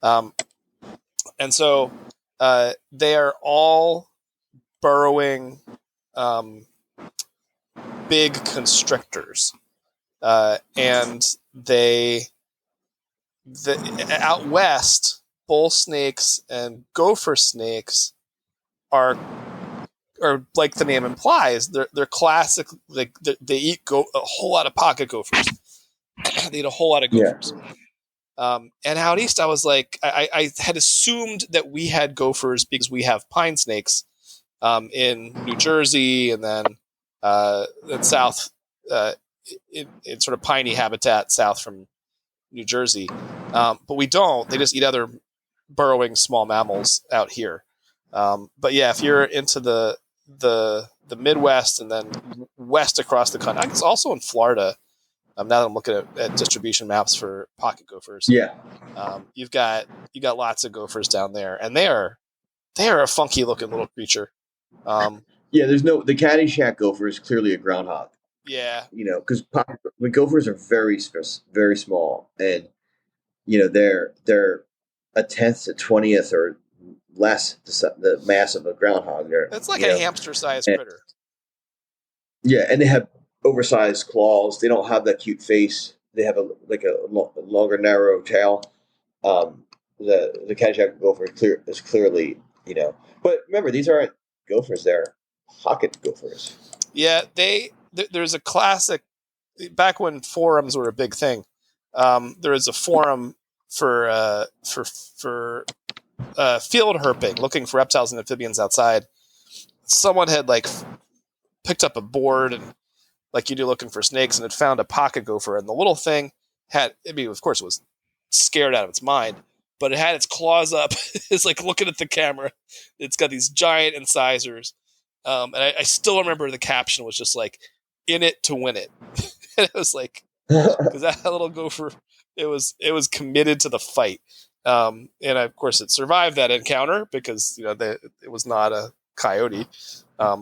um, and so they are all burrowing, um, big constrictors, and out west, bull snakes and gopher snakes are like the name implies, they're classic. Like they eat a whole lot of pocket gophers. They eat a whole lot of
Yeah,
gophers. And out east, I was like, I had assumed that we had gophers because we have pine snakes in New Jersey, and then south, in sort of piney habitat south from New Jersey. But we don't. They just eat other burrowing small mammals out here. But yeah, if you're into the Midwest and then west across the country, I guess also in Florida. Now that I'm looking at distribution maps for pocket gophers,
yeah,
you got lots of gophers down there, and they are a funky looking little creature. Um,
yeah. There's no the Caddyshack gopher is clearly a groundhog.
yeah,
Because the gophers are very very small, and they're a tenth to 20th or less the mass of a groundhog.
It's like a hamster-sized
and,
critter.
yeah, and they have oversized claws. They don't have that cute face. They have a longer, narrow tail. The Caddyshack gopher is clearly, But remember, these aren't gophers; they're pocket gophers.
Yeah, there's a classic. Back when forums were a big thing, there was a forum for field herping, looking for reptiles and amphibians outside. Someone had picked up a board and like you do looking for snakes, and had found a pocket gopher, and the little thing of course it was scared out of its mind, but it had its claws up. It's like looking at the camera. It's got these giant incisors. And I still remember the caption was just like, "In it to win it." And it was like, because that little gopher, it was committed to the fight. And of course it survived that encounter because, it was not a coyote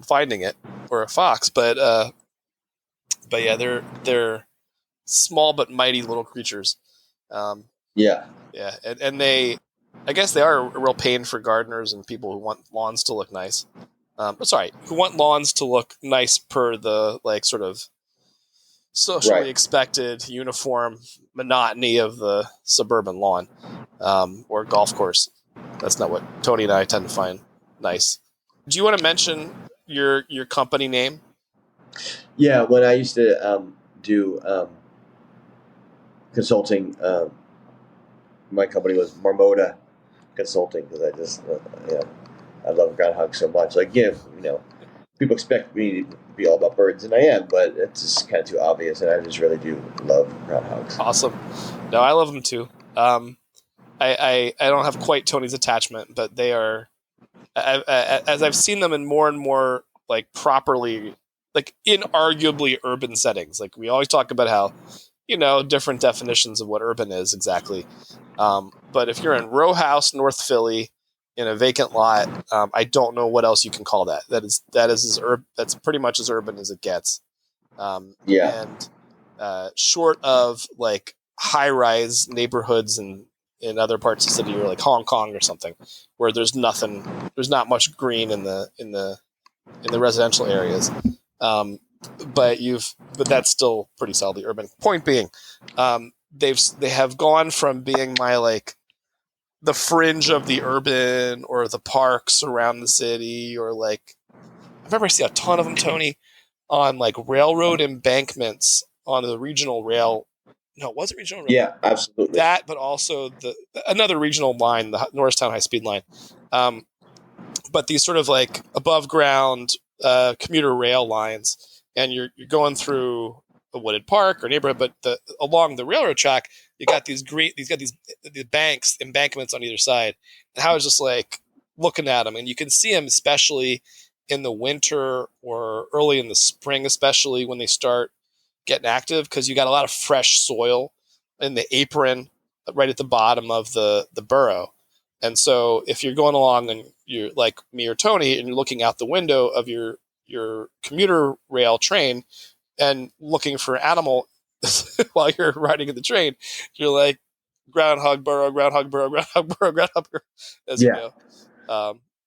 finding it or a fox, but yeah, they're small but mighty little creatures.
Yeah.
And I guess they are a real pain for gardeners and people who want lawns to look nice. Who want lawns to look nice per the sort of socially expected uniform monotony of the suburban lawn or golf course. That's not what Tony and I tend to find nice. Do you want to mention your company name?
Yeah, when I used to do consulting, my company was Marmota Consulting because I just, I love groundhogs so much. People expect me to be all about birds, and I am, but it's just kind of too obvious, and I just really do love groundhogs.
Awesome. No, I love them too. I don't have quite Tony's attachment, but they are, as I've seen them in more and more properly, inarguably urban settings. Like we always talk about how, different definitions of what urban is exactly. But if you're in row house, North Philly, in a vacant lot, I don't know what else you can call that. That's pretty much as urban as it gets. And short of high-rise neighborhoods in other parts of the city, or Hong Kong or something, where there's not much green in the residential areas. But that's still pretty solidly urban. Point being, they have gone from being my the fringe of the urban or the parks around the city, or I remember I see a ton of them, Tony, on railroad embankments on the regional rail. No, was it regional rail?
Yeah, absolutely.
That, but also another regional line, the Norristown High Speed Line. But these sort of above ground commuter rail lines, and you're going through a wooded park or neighborhood, but along the railroad track, you got these embankments on either side. And I was just looking at them, and you can see them, especially in the winter or early in the spring, especially when they start getting active, because you got a lot of fresh soil in the apron right at the bottom of the burrow. And so if you're going along and you're like me or Tony, and you're looking out the window of your commuter rail train and looking for animal while you're riding in the train, you're like, groundhog burrow, groundhog burrow, groundhog burrow, groundhog burrow, as you go.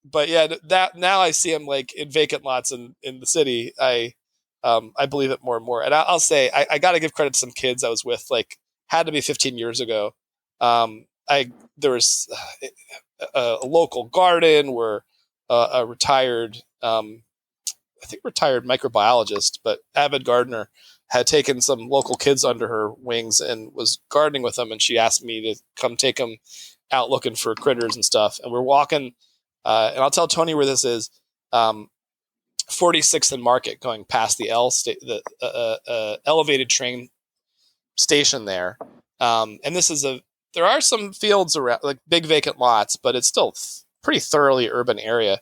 But yeah, that now I see them in vacant lots in the city. I believe it more and more. And I'll say, I got to give credit to some kids I was with, had to be 15 years ago. There was a local garden where a retired microbiologist, but avid gardener, had taken some local kids under her wings and was gardening with them. And she asked me to come take them out looking for critters and stuff. And we're walking, and I'll tell Tony where this is, 46th and Market, going past the elevated train station there. And there are some fields around, big vacant lots, but it's still pretty thoroughly urban area.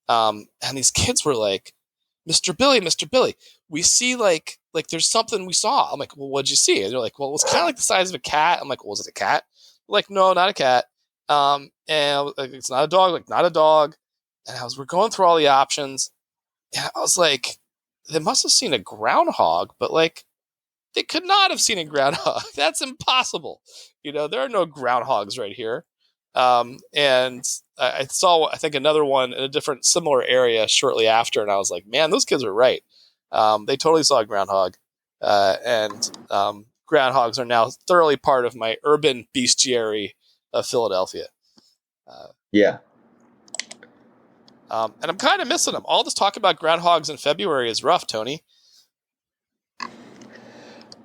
And these kids were like, Mr. Billy, we see there's something we saw. I'm like, well, what'd you see? And they're like, well, it was kind of the size of a cat. I'm like, well, was it a cat? They're like, no, not a cat. And it's not a dog. Not a dog. And we're going through all the options. And I was like, they must have seen a groundhog, but They could not have seen a groundhog. That's impossible. There are no groundhogs right here. And I saw, I think, another one in a different similar area shortly after, and I was like, man, those kids are right. They totally saw a groundhog. And groundhogs are now thoroughly part of my urban bestiary of Philadelphia.
Yeah.
And I'm kind of missing them. All this talk about groundhogs in February is rough, Tony.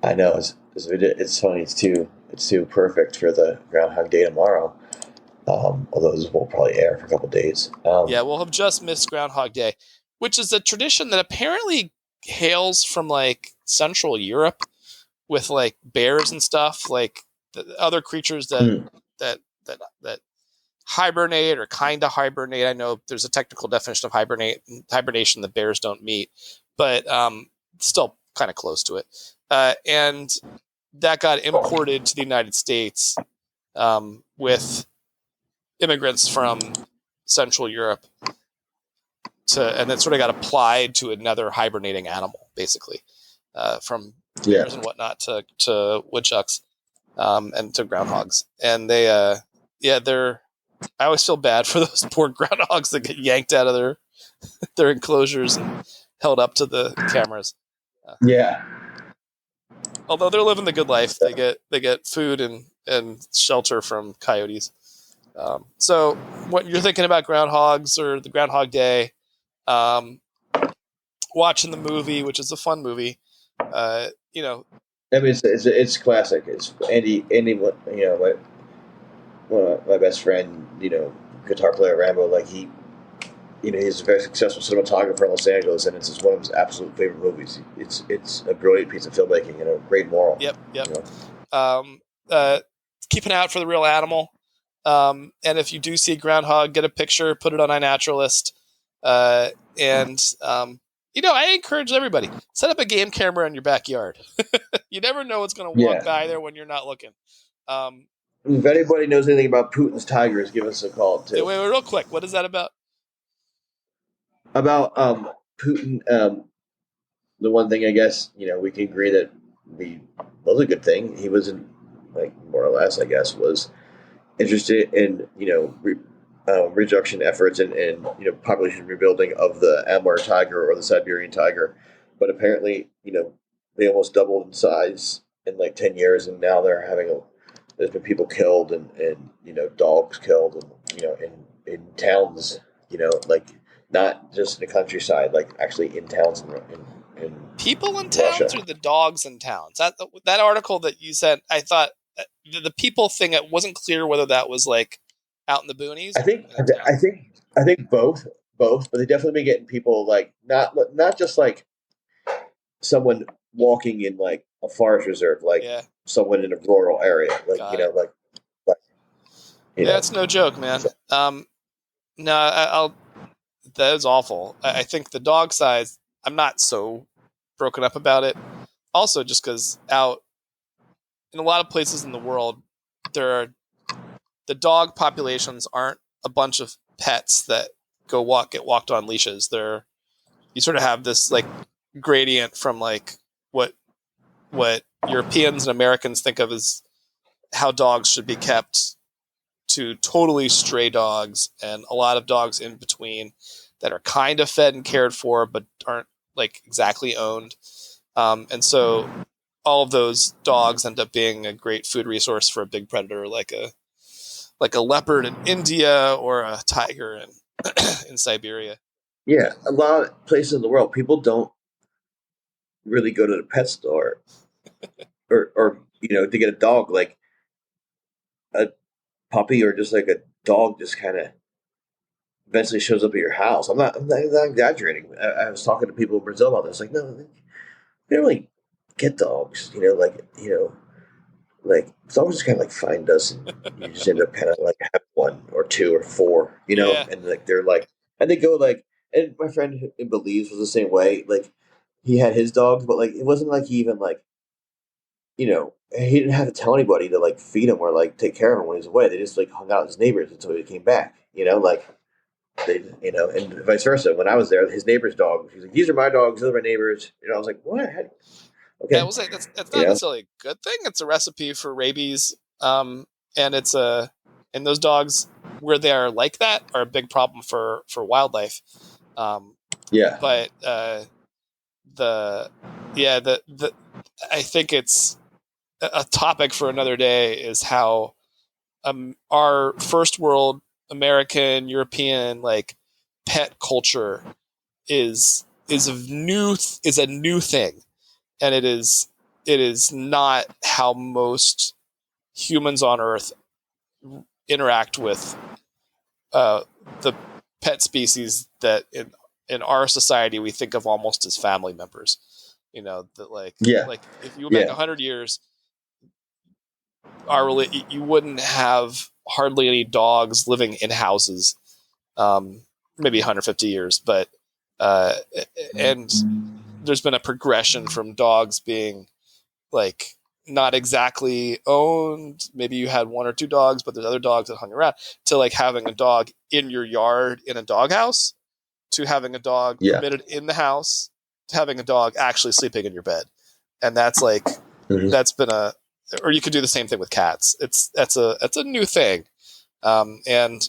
I know it's funny. It's too perfect for the Groundhog Day tomorrow. Although this will probably air for a couple days.
Yeah, we'll have just missed Groundhog Day, which is a tradition that apparently hails from like Central Europe, with like bears and stuff, like the other creatures that hibernate or kind of hibernate. I know there's a technical definition of hibernation that bears don't meet, but still kind of close to it. And that got imported to the United States with immigrants from Central Europe and then sort of got applied to another hibernating animal, basically, from bears and whatnot to woodchucks and to groundhogs. And I always feel bad for those poor groundhogs that get yanked out of their enclosures and held up to the cameras.
Yeah.
Although they're living the good life, they get food and shelter from coyotes. So what you're thinking about groundhogs or the Groundhog Day, watching the movie, which is a fun movie,
I mean, it's classic. It's Andy, my best friend, guitar player Rambo, like he's a very successful cinematographer in Los Angeles, and it's just one of his absolute favorite movies. It's a brilliant piece of filmmaking and a great moral.
Yep. Keep an eye out for the real animal. And if you do see a groundhog, get a picture, put it on iNaturalist. I encourage everybody, set up a game camera in your backyard. You never know what's going to walk by there when you're not looking.
If anybody knows anything about Putin's tigers, give us a call too.
Wait, real quick. What is that about?
About Putin, the one thing I guess we can agree that was a good thing. He wasn't, like, more or less, I guess, was interested in reduction efforts and population rebuilding of the Amur tiger or the Siberian tiger, but apparently they almost doubled in size in like 10 years, and now there's been people killed and dogs killed and in towns, like not just in the countryside, like actually in towns in
people in
Russia.
Towns or the dogs in towns? That article that you sent, I thought the people thing, it wasn't clear whether that was like out in the boonies.
I think both, but they definitely been getting people like not just like someone walking in like a forest reserve, like someone in a rural area, like
it's no joke, man. No, that is awful. I think the dog size, I'm not so broken up about it. Also, just because out in a lot of places in the world, the dog populations aren't a bunch of pets that get walked on leashes. You sort of have this like gradient from like what Europeans and Americans think of as how dogs should be kept, to totally stray dogs, and a lot of dogs in between that are kind of fed and cared for but aren't like exactly owned. And so all of those dogs end up being a great food resource for a big predator like a leopard in India or a tiger in Siberia.
Yeah, a lot of places in the world, people don't really go to the pet store or to get a dog, like a puppy or just like a dog just kind of eventually shows up at your house. I'm not exaggerating. I was talking to people in Brazil about this. Like, no, they don't really get dogs. Like dogs just kind of like find us, and you just end up kind of like have one or two or four, and like they're like, and they go like, and my friend in Belize was the same way. Like, he had his dogs, but like it wasn't like he even like, he didn't have to tell anybody to like feed him or like take care of him when he was away. They just like hung out with his neighbors until he came back. Like they, and vice versa. When I was there, his neighbor's dog, he's like, "These are my dogs. These are my neighbors." I was like, "What?" Okay,
I will say that's
you
not
know,
necessarily a good thing. It's a recipe for rabies, and and those dogs where they are like that are a big problem for wildlife. Um,
yeah,
but the yeah the I think it's a topic for another day is how our first world American European like pet culture is a new thing, and it is not how most humans on Earth interact with uh, the pet species that in our society we think of almost as family members. You know that
yeah,
like if you went back
yeah,
100 years, you wouldn't have hardly any dogs living in houses. Maybe 150 years, but uh, and there's been a progression from dogs being like not exactly owned. Maybe you had one or two dogs, but there's other dogs that hung around to like having a dog in your yard in a doghouse to having a dog
yeah.
permitted in the house to having a dog actually sleeping in your bed. And that's like,
Hmm.
that's been or you could do the same thing with cats. That's a new thing. And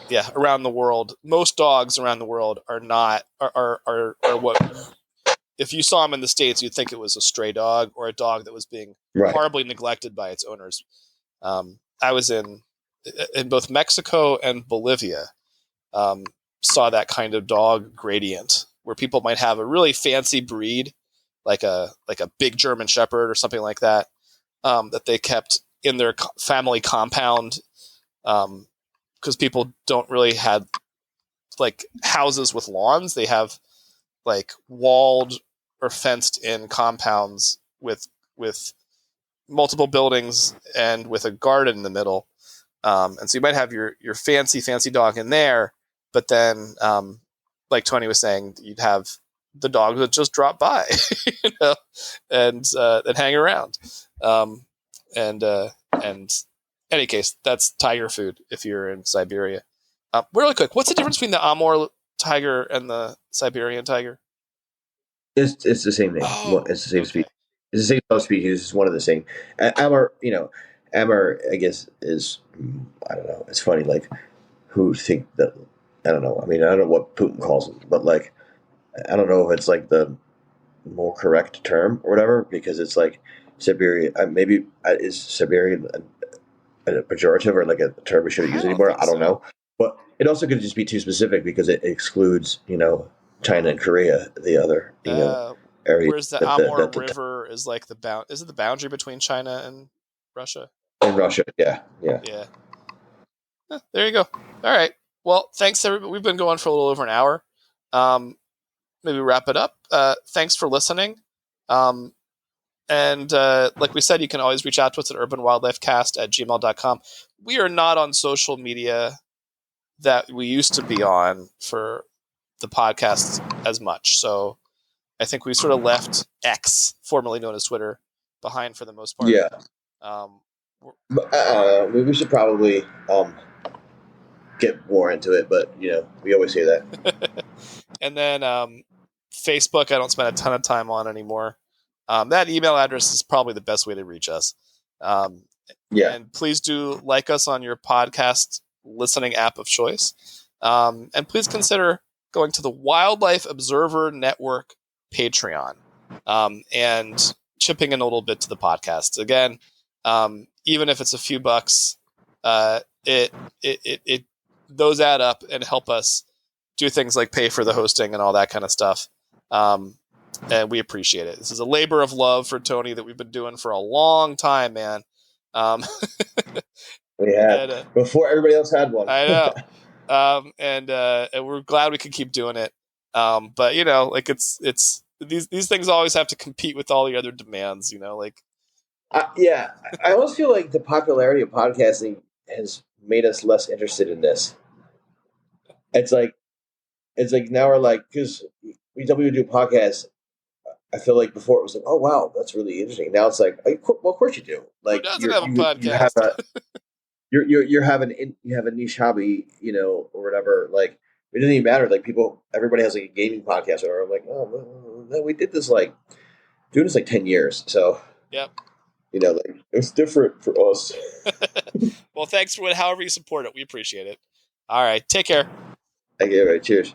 yeah, around the world, most dogs around the world are not, are what, if you saw them in the States, you'd think it was a stray dog or a dog that was being
Right.
horribly neglected by its owners. I was in both Mexico and Bolivia, um, saw that kind of dog gradient where people might have a really fancy breed, like a big German Shepherd or something like that, that they kept in their family compound, because people don't really have like houses with lawns. They have like walled or fenced in compounds with multiple buildings and with a garden in the middle. And so you might have your fancy dog in there, but then like Tony was saying, you'd have the dogs that just drop by, you know, and hang around. And and any case, that's tiger food if you're in Siberia. Really quick, what's the difference between the Amur tiger and the Siberian tiger?
It's the same name.
Oh,
It's the same
okay.
species. It's the same species. It's one of the same. Amber, Amber, I guess is I don't know. It's funny, like who think that I don't know. I mean, I don't know what Putin calls them, but like I don't know if it's like the more correct term or whatever because it's like Siberian. Maybe is Siberian a pejorative or like a term we shouldn't
I
use
don't
anymore?
think
I don't
so.
know. But it also could just be too specific because it excludes, China and Korea, the other,
Uh,
areas
whereas the
that
Amur River is like is it the boundary between China and Russia?
in Russia. Yeah, yeah.
Yeah. There you go. All right. Well, thanks everybody. We've been going for a little over an hour. Um, maybe wrap it up. Thanks for listening. Um, and like we said, you can always reach out to us at urbanwildlifecast@gmail.com. We are not on social media that we used to be on for the podcast as much. So I think we sort of left X, formerly known as Twitter, behind for the most part.
Yeah.
Um,
But, we should probably get more into it, but we always say that.
and then Facebook, I don't spend a ton of time on anymore. That email address is probably the best way to reach us. Um,
Yeah.
and please do like us on your podcast listening app of choice. And please consider going to the Wildlife Observer Network Patreon, and chipping in a little bit to the podcast. Again, even if it's a few bucks, it those add up and help us do things like pay for the hosting and all that kind of stuff. And we appreciate it. This is a labor of love for Tony that we've been doing for a long time, man. Um,
We had
and
before everybody else had one.
I know. And we're glad we can keep doing it. But like it's these things always have to compete with all the other demands. Like
Yeah, I almost feel like the popularity of podcasting has made us less interested in this. It's like now we're like because we do podcasts. I feel like before it was like, oh wow, that's really interesting. Now it's like, well, of course you do.
who
Like
doesn't have a
you have
podcast?
you have a niche hobby, or whatever. Like it doesn't even matter. Like everybody has like a gaming podcast, or I'm like, oh, well, we did this like doing this like 10 years. So,
Yep.
like it's different for us.
Well, thanks for however you support it. We appreciate it. All right. Take care.
Okay, all right, cheers.